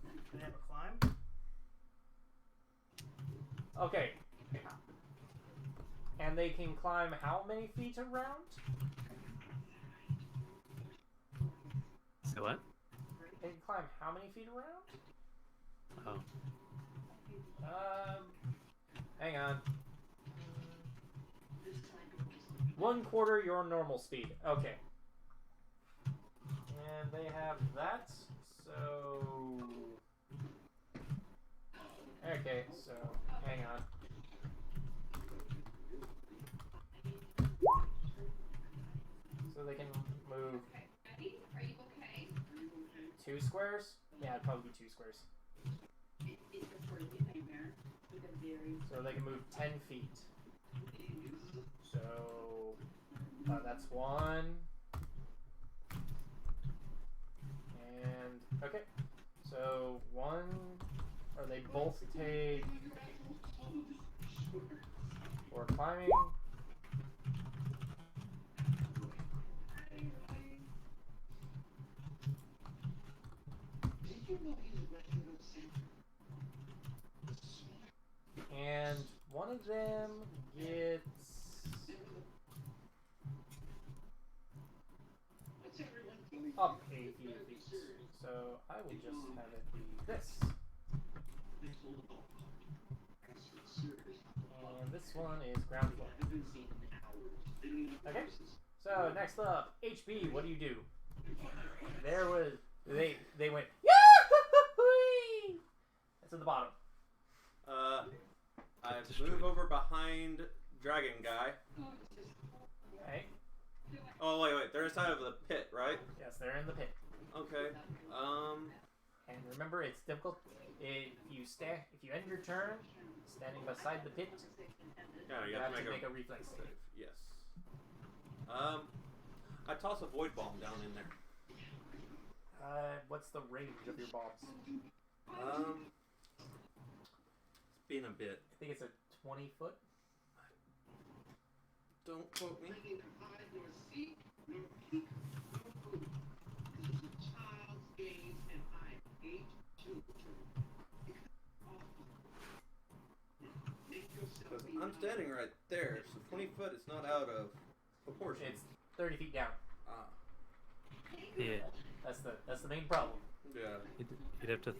Do they have a climb? Okay. And they can climb how many feet around? Say what? They can climb how many feet around? Oh. Hang on. 1/4 your normal speed. Okay. And they have that, so... Okay, so, hang on. So they can move 2 squares? Yeah, it'd probably be 2 squares. So they can move 10 feet. So that's 1. And okay. So 1, or they both take for climbing. And one of them gets up a few feet. So I will just have it be this. And this one is ground floor. Okay. So next up, HB, what do you do? There was they went Yahoo! That's at the bottom. I move over behind Dragon Guy. Okay. Oh wait, they're inside of the pit, right? Yes, they're in the pit. Okay. And remember, it's difficult if you end your turn standing beside the pit. Yeah, You have to make a reflex save. Yes. I toss a void bomb down in there. What's the range of your bombs? It's been a bit. I think it's a 20-foot. Don't quote me. Because I'm standing right there, so 20 foot is not out of proportion. It's 30 feet down. Yeah. That's the main problem. Yeah. You'd have to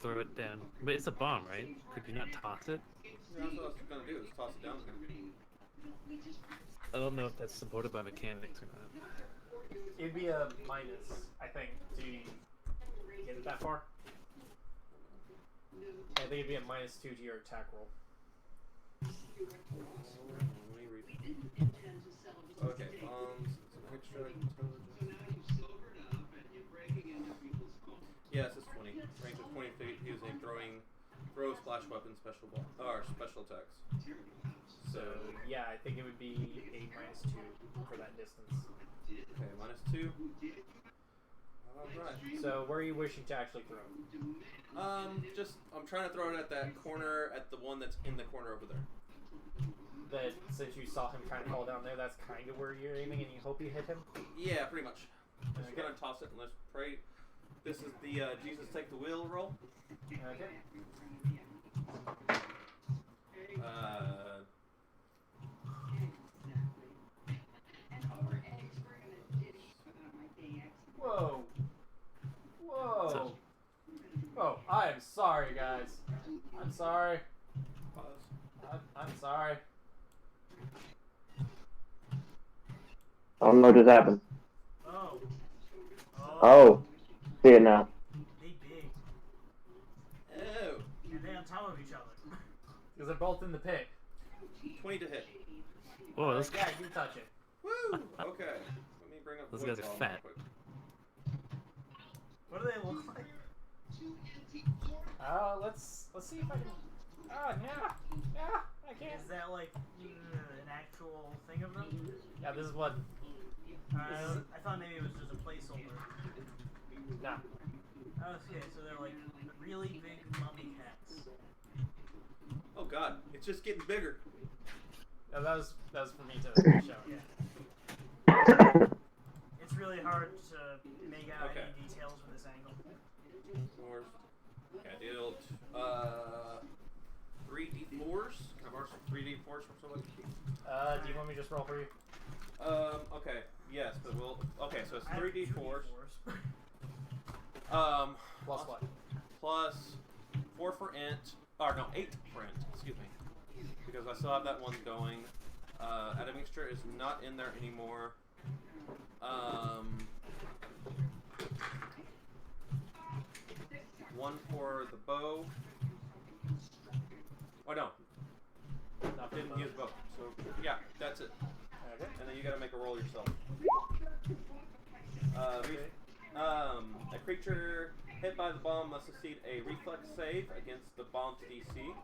throw it down. But it's a bomb, right? Could you not toss it? Yeah, that's what I was gonna do, is toss it down there. I don't know if that's supported by mechanics or not. It'd be a minus, I think, to get it that far. I think it'd be a -2 to your attack roll. Okay, extra intelligence. Yes, it's 20. Range of 20 feet using throw splash weapon special attacks. So yeah, I think it would be a -2 for that distance. Okay, -2. Alright. So where are you wishing to actually throw? I'm trying to throw it at that corner, at the one that's in the corner over there. That since you saw him trying to fall down there, that's kind of where you're aiming, and you hope you hit him. Yeah, pretty much. Just Okay. gonna toss it and let's pray. This is the Jesus take the wheel roll. Okay. Whoa. Whoa. Oh, I am sorry, guys. I'm sorry. Pause. I'm sorry. I don't know what just happened. Oh. Oh, see it now. They big. Oh. And they on top of each other. Because they're both in the pit. 20 to hit. Whoa, those, Yeah, you touch it. Woo! Okay. Let me bring up Those void guys are bomb fat. real quick. What do they look like? Let's see if I can. Oh, yeah, I can't. Is that like an actual thing of them? Yeah, this is what. I thought maybe it was just a placeholder. Nah. Okay, so they're like really big mummy cats. Oh god, it's just getting bigger. No, that was for me to show. Yeah. It's really hard to make out Okay. any details from this angle. Okay, I dealt 3d4s. Can I borrow some 3d4s from somebody? Do you want me to just roll for you? Okay, yes, but we'll. Okay, so it's I have 3d4s. 2d4s. Plus what? Plus 4 for int. Or no, 8 for int. Excuse me. Because I still have that one going. Admixture is not in there anymore. 1 for the bow. Oh no. Didn't use bow. So yeah, that's it. Okay. And then you gotta make a roll yourself. Okay. A creature hit by the bomb must succeed a reflex save against the bomb's DC.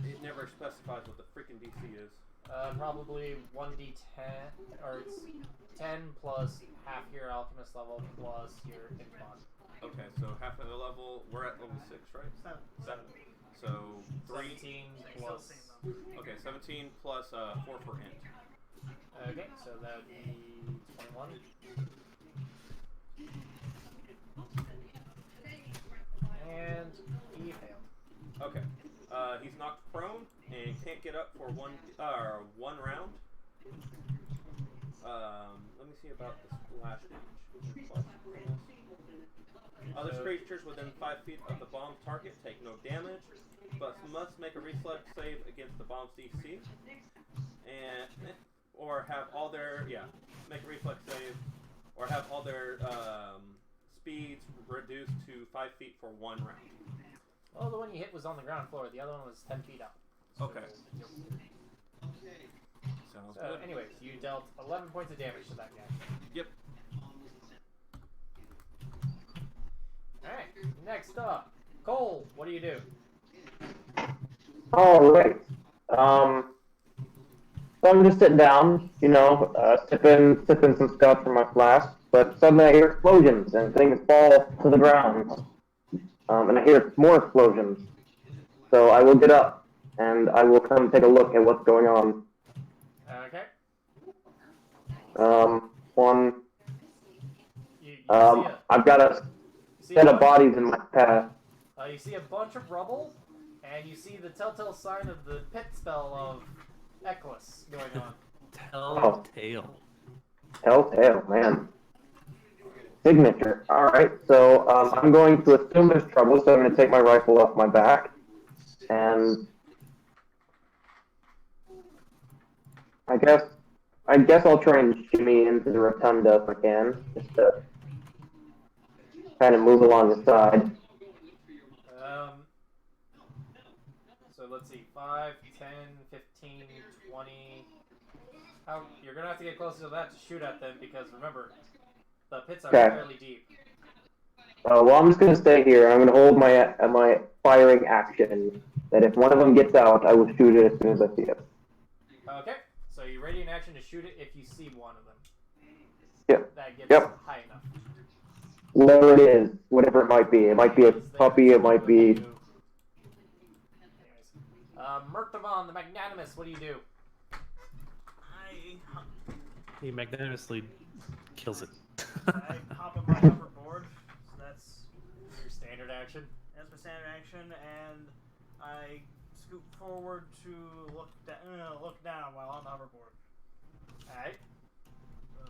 It never specifies what the freaking DC is. Probably 1d10, or it's 10 plus half your alchemist level plus your int mod. Okay, so half of the level, we're at level 6, right? 7. So 3. 17 Still plus. same though. Okay, 17 plus 4 for int. Okay, so that would be 21. and he failed. Okay. He's knocked prone and can't get up for one round. Let me see about the splash damage. Other creatures within 5 feet of the bomb target take no damage, but must make a reflex save against the bomb's DC, and or have all their make a reflex save, or have all their speeds reduced to 5 feet for 1 round. Well, the one you hit was on the ground floor. The other one was 10 feet up. So, Okay. Sounds So, good. anyways, you dealt 11 points of damage to that guy. Yep. Alright, next up. Cole, what do you do? Alright. So I'm just sitting down, sipping some stuff from my flask, but suddenly I hear explosions and things fall to the ground. And I hear more explosions. So I will get up and I will come take a look at what's going on. Okay. One, You see a, I've got a set of bodies in my path. you see a bunch of rubble, and you see the telltale sign of the pit spell of Ekless going on. Telltale. Telltale, man. Signature. Alright, so I'm going to assume there's trouble, so I'm going to take my rifle off my back. And I guess I'll try and shimmy into the rotunda if I can, just to kind of move along the side. So let's see, 5, 10, 15, 20. You're gonna have to get closer to that to shoot at them because remember, the pits are fairly deep. Well, I'm just going to stay here, and I'm going to hold my firing action. That if one of them gets out, I will shoot it as soon as I see it. Okay, so you're ready in action to shoot it if you see one of them. Yep. That gets Yep. high enough. Whatever it is, whatever it might be. It might be a puppy, it might be... Anyways. Murtavan, the Magnanimous, what do you do? He magnanimously kills it. I hop on my hoverboard. So that's Your standard action. my standard action, and I scoot forward to look down while on the hoverboard. Alright. So.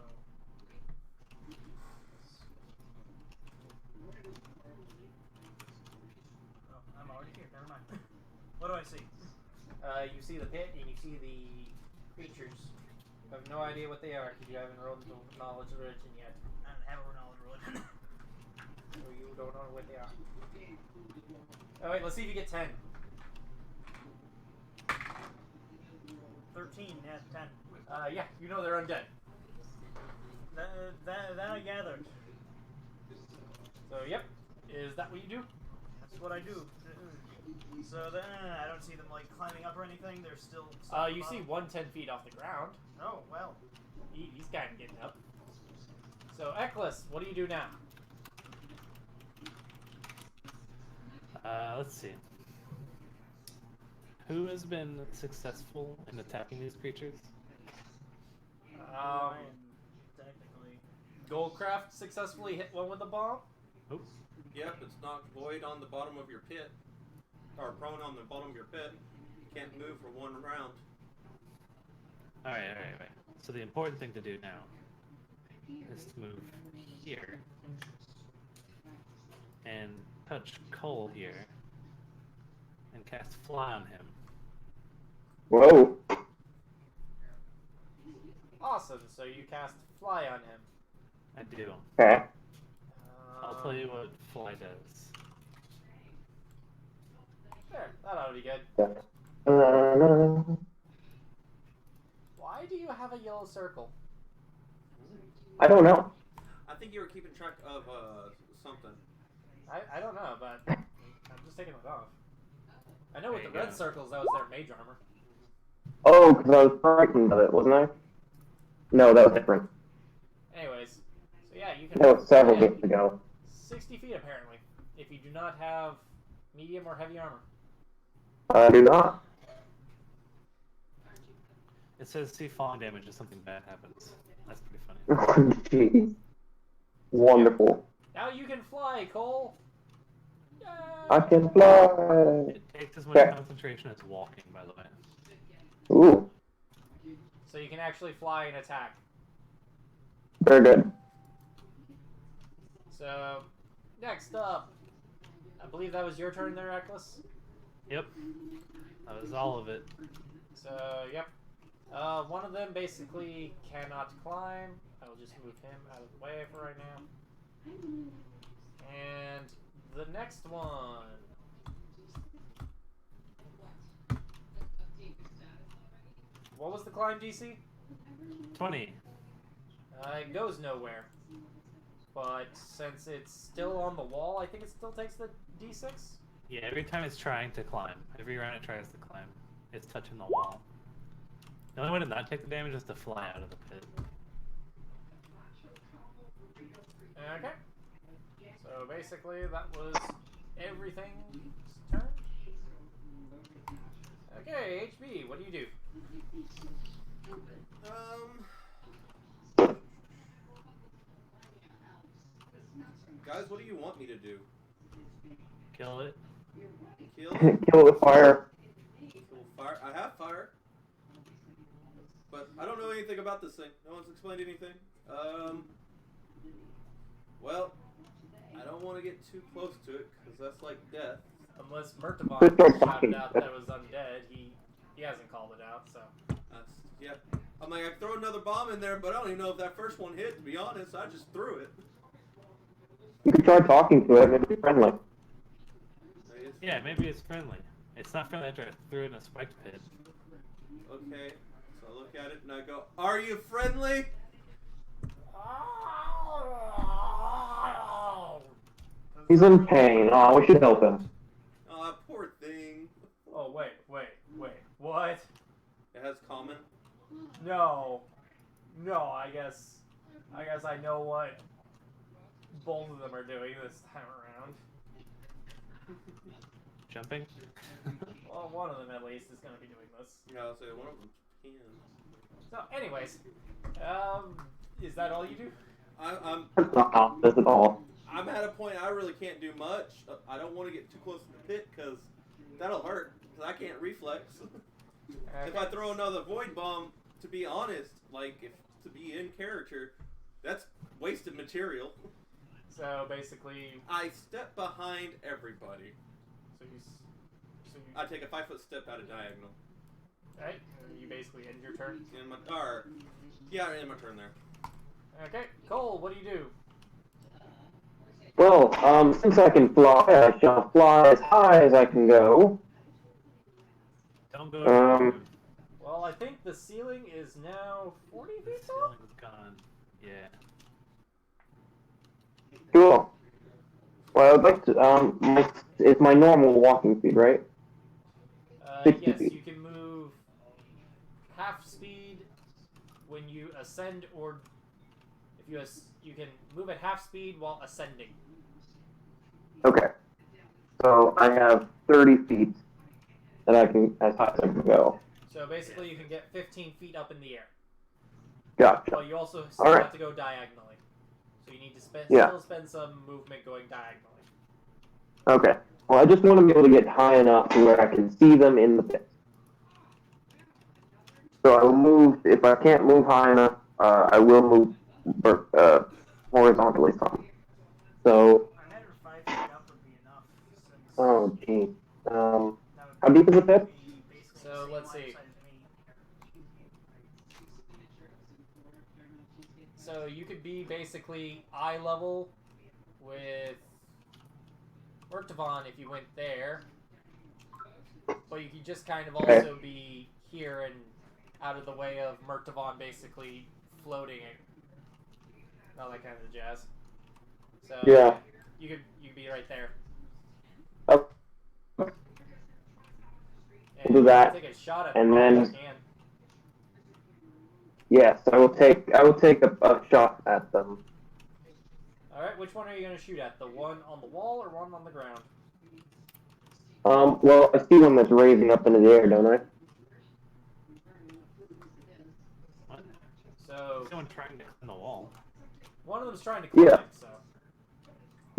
Oh, I'm already here. Never mind. What do I see? You see the pit and you see the creatures. You have no idea what they are because you haven't rolled the knowledge religion yet. I don't have a knowledge religion. So you don't know what they are. Oh wait, let's see if you get 10. 13, yeah, 10. Yeah, you know they're undead. That I gathered. So yep. Is that what you do? That's what I do. So then I don't see them like climbing up or anything. They're still. You see 110 feet off the ground. Oh well. He's kind of getting up. So Ekless, what do you do now? Let's see. Who has been successful in attacking these creatures? Technically. Goldcraft successfully hit one with a bomb. Oh. Yep, it's knocked void on the bottom of your pit. Or prone on the bottom of your pit. You can't move for 1 round. Alright. So the important thing to do now is to move here and touch Cole here and cast Fly on him. Whoa. Awesome. So you cast Fly on him. I do. Okay. I'll tell you what Fly does. There, that ought to be good. Why do you have a yellow circle? I don't know. I think you were keeping track of something. I don't know, but I'm just taking it off. I know with the red circles, that was their mage armor. Oh, because I was frightened of it, wasn't I? No, that was different. Anyways, so yeah, you can. That was several games ago. 60 feet apparently, if you do not have medium or heavy armor. I do not. It says see falling damage if something bad happens. That's pretty funny. Jeez. Wonderful. Now you can fly, Cole! Yay! I can fly. It takes as much Okay. concentration as walking, by the way. Ooh, So you can actually fly and attack. very good. So, next up, I believe that was your turn there, Reckless. Yep. That was all of it. So, yep. One of them basically cannot climb. I will just move him out of the way for right now. And the next one. What was the climb DC? 20. It goes nowhere. But since it's still on the wall, I think it still takes the D6? Yeah, every time it's trying to climb. Every round it tries to climb. It's touching the wall. The only way to not take the damage is to fly out of the pit. Okay. So basically, that was everything's turn. Okay, HB, what do you do? Guys, what do you want me to do? Kill it. Kill it? Kill it with fire. Kill fire? I have fire. But I don't know anything about this thing. No one's explained anything. Well, I don't want to get too close to it, because that's like death. Unless Let's Murtavan start talking. shouted out that it was undead, he hasn't called it out, so. That's, yeah. I'm like, I throw another bomb in there, but I don't even know if that first one hit, to be honest. I just threw it. You can try talking to it, maybe be friendly. Yeah, maybe it's friendly. It's not friendly after I threw it in a spiked pit. Okay. So I look at it and I go, are you friendly? He's in pain. Oh, we should help him. Oh, poor thing. Oh, wait. What? It has common. No, I guess I know what both of them are doing this time around. Jumping? Well, one of them at least is going to be doing this. Yeah, I'll say one of them's can. So, anyways, is that all you do? That's not obvious at all. I'm at a point I really can't do much. I don't want to get too close to the pit because that'll hurt. Because I can't reflex. If I throw another void bomb, to be honest, like if to be in character, that's wasted material. So basically, I step behind everybody. so you I take a 5-foot step out of diagonal. right? You basically end your turn. In my or, yeah, I end my turn there. Okay, Cole, what do you do? Well, since I can fly, I shall fly as high as I can go. Don't go Um, down. Well, I think the ceiling is now 40 The feet tall. ceiling's gone. Yeah. Cool. Well, I'd like to, it's my normal walking speed, right? 60 Yes, feet. you can move half speed when you ascend, or if you can move at half speed while ascending. Okay. So I have 30 feet that I can, as high as I can go. So basically, you can get 15 feet up in the air. Gotcha. But you also still Alright. have to go diagonally. So you need to Yeah. still spend some movement going diagonally. Okay. Well, I just want to be able to get high enough to where I can see them in the pit. So I will move, if I can't move high enough, I will move horizontally some. So, I imagine 5 feet up would be enough. Since oh geez. that would How deep is the pit? be basically So, the same let's line see. of sight as me. So you could be basically eye level with Murtavan if you went there. But you could just kind of also be here and out of the way of Murtavan basically floating and all that kind of jazz. So Yeah. you could be right there. Oh, And do that, take a shot at and them then- if you can. yes, I will take a shot at them. Alright, which one are you going to shoot at? The one on the wall or one on the ground? Well, I see one that's raising up into the air, don't I? What? So Someone trying to climb the wall. one of them's trying to climb, Yeah. so.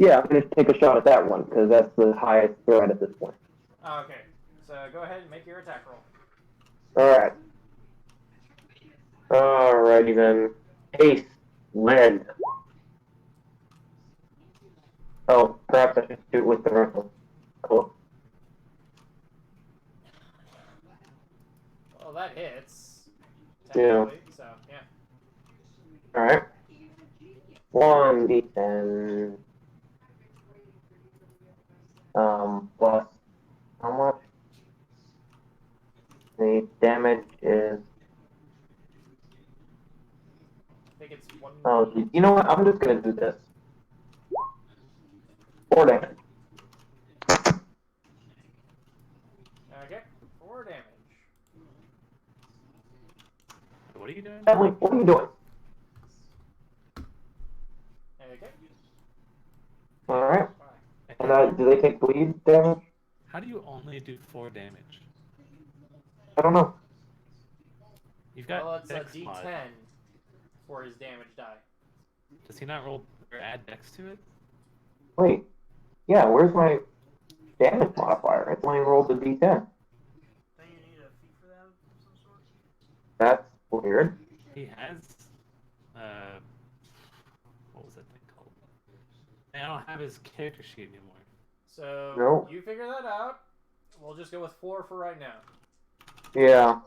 Yeah, I'm gonna take a shot at that one because that's the highest threat at this point. Okay, so go ahead and make your attack roll. Alright. Alrighty then. Ace. Lead. Oh, perhaps I should shoot with the rifle. Cool. Well, that hits. Yeah. Technically, so yeah. Alright. 1d10. Plus how much? The damage is. I think it's 1. Oh, you know what? I'm just gonna do this. 4 damage. Okay, 4 damage. What are you doing? Emily, what are you doing? Okay. Alright. Bye. And do they take bleed damage? How do you only do 4 damage? I don't know. You've got Well, it's a Dex D10 mod. for his damage die. Does he not roll or add Dex to it? Wait. Yeah, where's my damage modifier? It's only rolled a d10. Don't you need a feat for that of some sort? That's weird. He has, what was that thing called? I don't have his character sheet anymore. So No. you figure that out. We'll just go with 4 for right now. Yeah.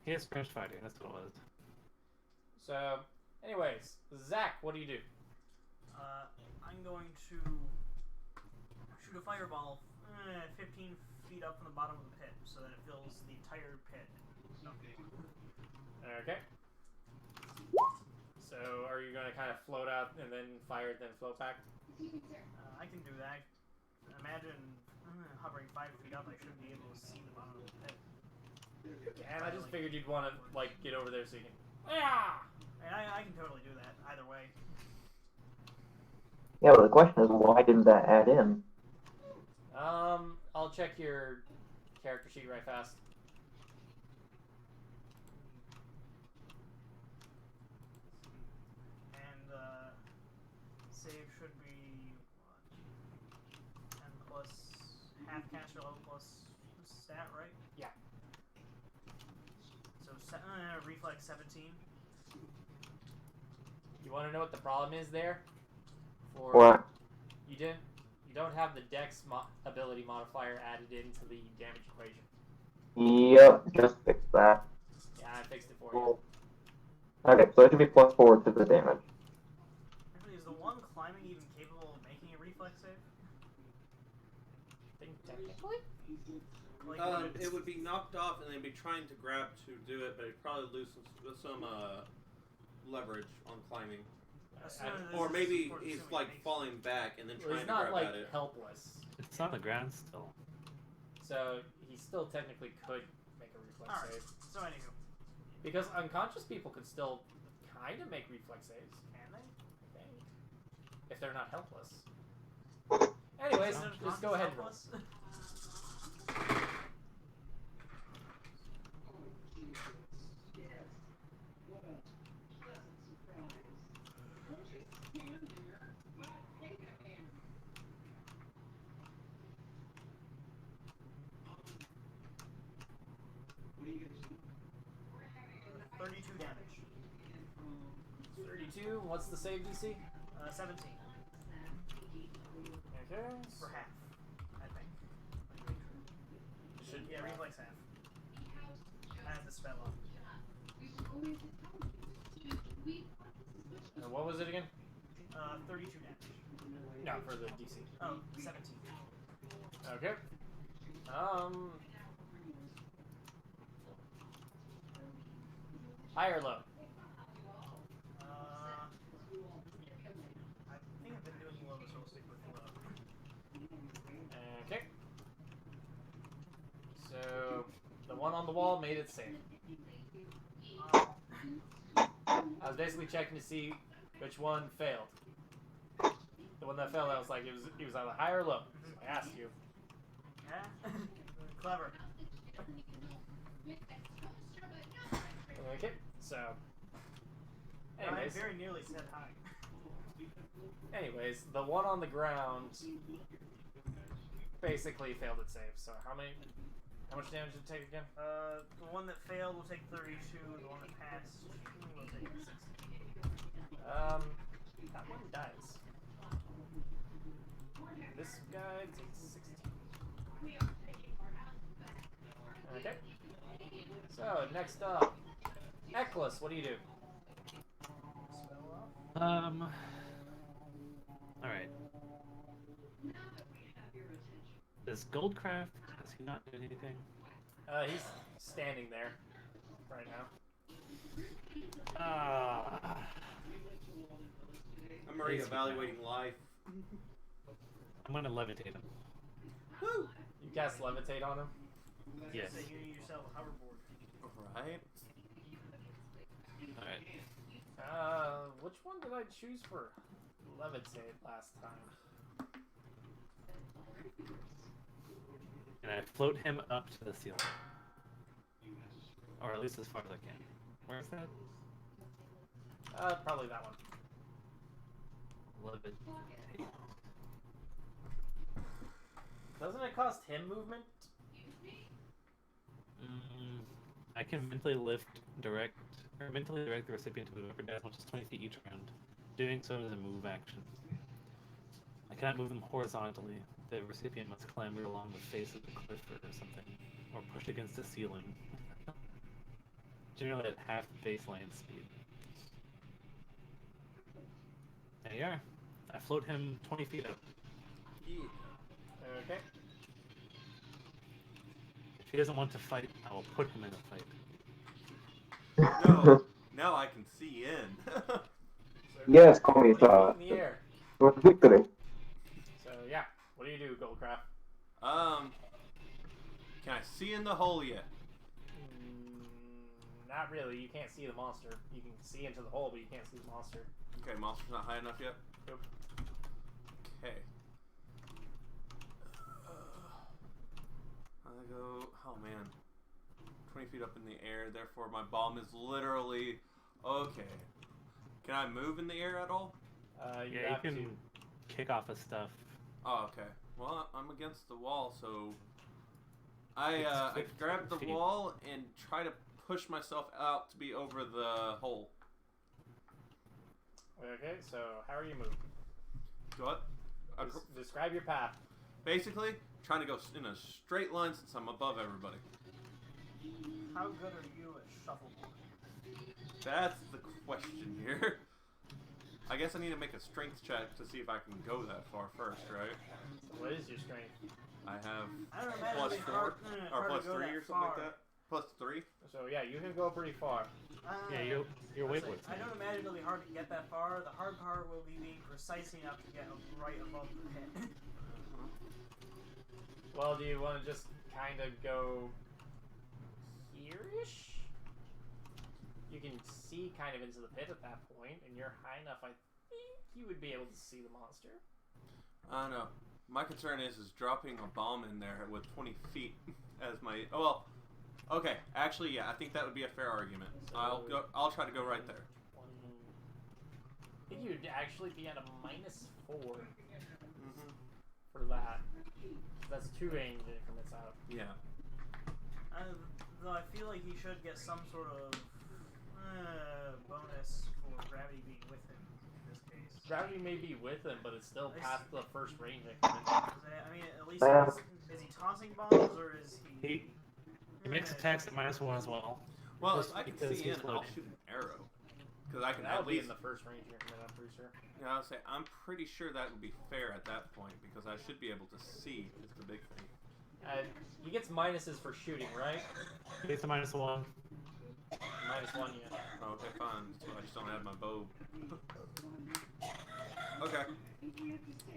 He has Crush Fighting, that's what it was. So, anyways, Zach, what do you do? I'm going to shoot a fireball 15 feet up from the bottom of the pit so that it fills the entire pit. Okay. So, are you going to kind of float out and then fire it, then float back? I can do that. Imagine hovering 5 feet up, I should be able to see the bottom of the pit. And I just figured you'd want to, like, get over there so you can... Yeah! And I can totally do that, either way. Yeah, but the question is, why didn't that add in? I'll check your character sheet right fast. And, save should be, what? 10 plus half caster level plus stat, right? Yeah. So, reflex 17. You want to know what the problem is there? For What? You don't have the Dex ability modifier added into the damage equation. Yep, just fix that. Yeah, I fixed it for Cool. Okay, so it should be +4 to the damage. Actually, is the one climbing even capable of making a reflex save? you. I think technically? Like, It would be knocked off, and they'd be trying to grab to do it, but it'd probably lose some leverage on climbing. Or maybe he's like falling back and then Well, trying he's to not grab like at it. helpless, It's on the ground still. so he still technically could make a reflex Alright, save. so anywho, Because unconscious people could still kind of make reflex saves, can they? I think, if they're not helpless. Anyways, Is just go ahead and roll. helpless? $32 damage. 32. What's the save DC? 17 Okay. for half, I think. Should Yeah, reflex half. I have the spell on. And what was it again? 32 damage. No, for the DC. Oh, 17. Okay. High or low? I think I've been doing low, so we'll stick with low. Okay. So the one on the wall made it safe. I was basically checking to see which one failed. The one that failed, I was like, it was either high or low. So I asked you. Yeah? Clever. Okay. So. I Anyways. very nearly said hi. Anyways, the one on the ground basically failed its save. So how much damage did it take again? The one that failed will take 32. The one that passed will take 60. That one dies. This guy takes 16. Okay. So next up, Ekless, what do you do? All right. Does Goldcraft? Does he not do anything? He's standing there right now. I'm reevaluating life. I'm gonna levitate him. Woo! You cast levitate on him. Yes. So you need yourself a hoverboard. Right. All right. Which one did I choose for levitate last time? And I float him up to the ceiling, or at least as far as I can. Where's that? Probably that one. Levitate. Doesn't it cost him movement? I can mentally direct the recipient to move up or down as much as 20 feet each round. Doing so is a move action. I cannot move them horizontally. The recipient must clamber along the face of the cliff or something, or push against the ceiling. Generally at half baseline speed. There you are. I float him 20 feet up. Yeah. Okay. If he doesn't want to fight, I will put him in a fight. No, now I can see in. Yes, call me 20 feet in the air. with victory. So yeah, what do you do, Goldcraft? Can I see in the hole yet? Not really. You can't see the monster. You can see into the hole, but you can't see the monster. Okay, monster's not high enough yet? Nope. Okay. I go, oh man, 20 feet up in the air, therefore my bomb is literally, okay. Can I move in the air at all? You Yeah, have you can to. kick off his stuff. Oh, okay. Well, I'm against the wall, so I It's grab the 50 feet. wall and try to push myself out to be over the hole. Okay, so how are you moving? What? Describe your path. Basically, trying to go in a straight line since I'm above everybody. How good are you at shuffleboard? That's the question here. I guess I need to make a strength check to see if I can go that far first, right? So what is your strength? I have I don't imagine plus it'd be 4 hard, or hard plus to go 3 that or something like far. that. Plus 3. So yeah, you can go pretty far. Yeah, you're way more. I don't imagine it'll be hard to get that far. The hard part will be being precise enough to get right above the pit. Well, do you want to just kind of go here-ish? You can see kind of into the pit at that point, and you're high enough, I think you would be able to see the monster. I don't know. My concern is dropping a bomb in there with 20 feet as my. Oh well. Okay. Actually, yeah. I think that would be a fair argument. So- I'll try to go right there. I think you'd actually be at a -4 Mm-hmm. for that. That's 2 range increments out. Yeah. Though I feel like he should get some sort of bonus for gravity being with him in this case. Gravity may be with him, but it's still I past see. the first range increment. I mean, at least is he tossing bombs or is he? He makes attacks at -1 as well. Well, Just if I can because see he's in, I'll loaded. shoot an arrow. Because I can That at would be least. in the first range increment, I'm pretty sure. You know, I'll say I'm pretty sure that would be fair at that point because I should be able to see. Is the big thing. He gets minuses for shooting, right? He gets a -1. -1, yeah. Oh, okay, fine. So I just don't have my bow. Okay.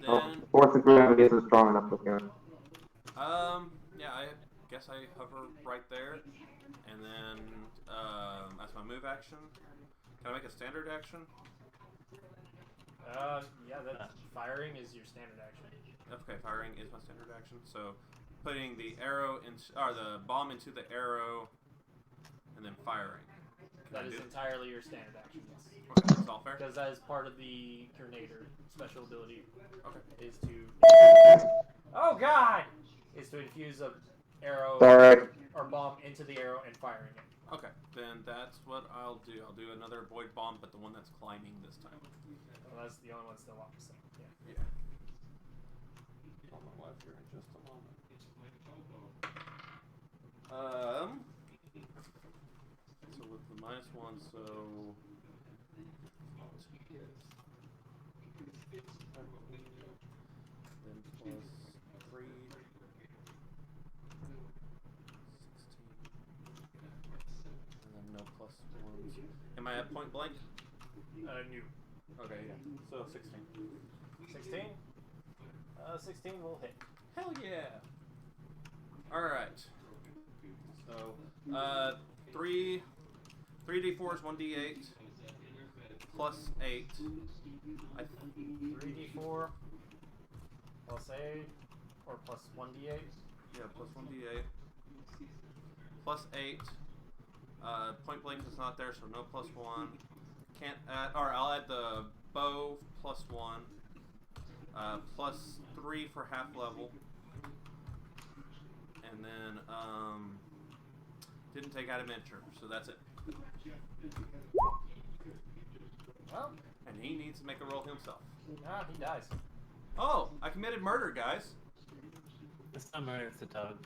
Oh, Then, the force of gravity isn't strong enough with him. yeah, I guess I hover right there, and then that's my move action. Can I make a standard action? Yeah, that firing is your standard action. Okay, firing is my standard action. So, putting the arrow in, or the bomb into the arrow, and then firing. That I is do? entirely your standard action, yes. Okay, that's all fair. Because that is part of the Grenader special ability. Okay. Is to... Oh god! Is to infuse a arrow Sorry. or bomb into the arrow and firing it. Okay, then that's what I'll do. I'll do another void bomb, but the one that's climbing this time. Well, that's the only one still opposite. Yeah. Yeah. On my left here in just a moment. So with the -1, so then plus 3, 16, and then no plus ones. Am I at point blank? New. Okay, yeah. So 16. 16? 16 will hit. Hell yeah! Alright. So, 3d4 is 1d8 plus 8. 3d4 plus 8 or plus 1d8. Yeah, plus 1d8 plus 8. Point blank is not there, so no plus 1. Can't add, or I'll add the bow plus 1. Plus 3 for half level. And then, didn't take adventure, so that's it. Well, And he needs to make a roll himself. nah, he dies. Oh, I committed murder, guys. It's not murder, it's a dog.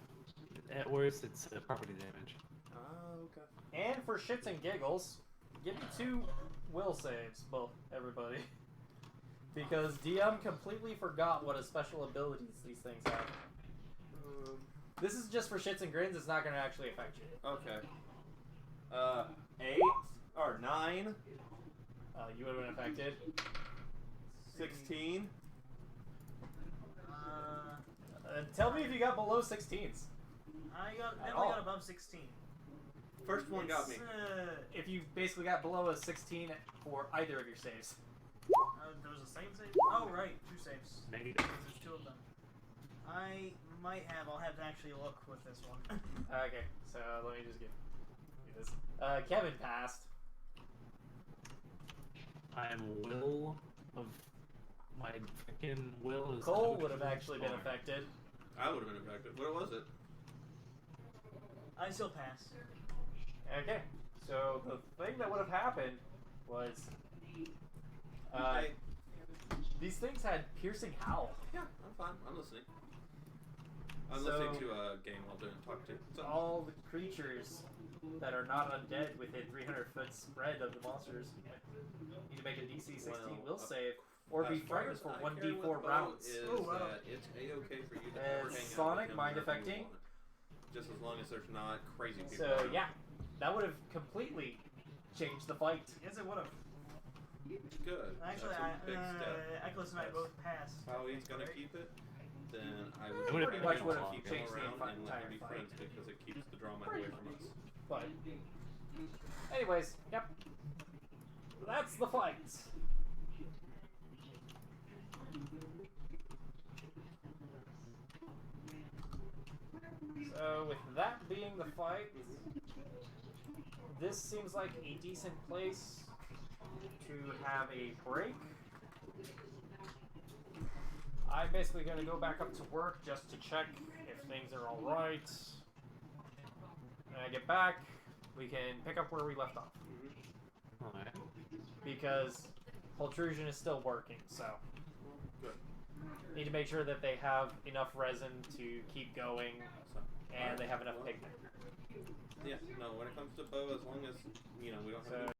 At worst, it's property damage. Oh, okay. And for shits and giggles, give me 2 will saves, well, everybody. Because DM completely forgot what a special abilities these things have. This is just for shits and grins, it's not going to actually affect you. Okay. 8 or 9, You would have been affected. 16. Tell me if you got below 16s. I definitely all. got above 16. First one got me. If you basically got below a 16 for either of your saves. There was a save? Oh, right. 2 saves. Negative. There's 2 of them. I might have. I'll have to actually look with this one. Okay, so let me just get this. Kevin passed. I'm will of my freaking will is. Cole would have actually been affected. I would have been affected. What was it? I still pass. Okay, so the thing that would have happened was Hey. these things had piercing howl. Yeah, I'm fine. I'm listening. I'm So- listening to a game while doing talk to. So, All the creatures that are not undead within 300-foot spread of the monsters need to make a DC 16 will save or be as far frightened as for I 1d4 care with rounds. Is Oh, wow. that it's a-okay for you to And ever hang out sonic with him mind whenever you affecting. want. Just as long as there's not crazy people. So around. yeah, that would have completely changed the fight. Yes, it would have. Good. Actually, That's a big step. Echolas and I both passed. How he's gonna Right? keep it? Then I would It would've Pretty been much would have long. keep him changed the around and let entire them be fight. friends because it keeps the drama away from us. But anyways, yep. That's the fight. So with that being the fight, this seems like a decent place to have a break. I'm basically going to go back up to work just to check if things are alright. When I get back, we can pick up where we left off. Alright. Because Pultrusion is still working, so. Good. Need to make sure that they have enough resin to keep going and they have enough pigment. Yeah, no, when it comes to bow, as long as, we don't have So, any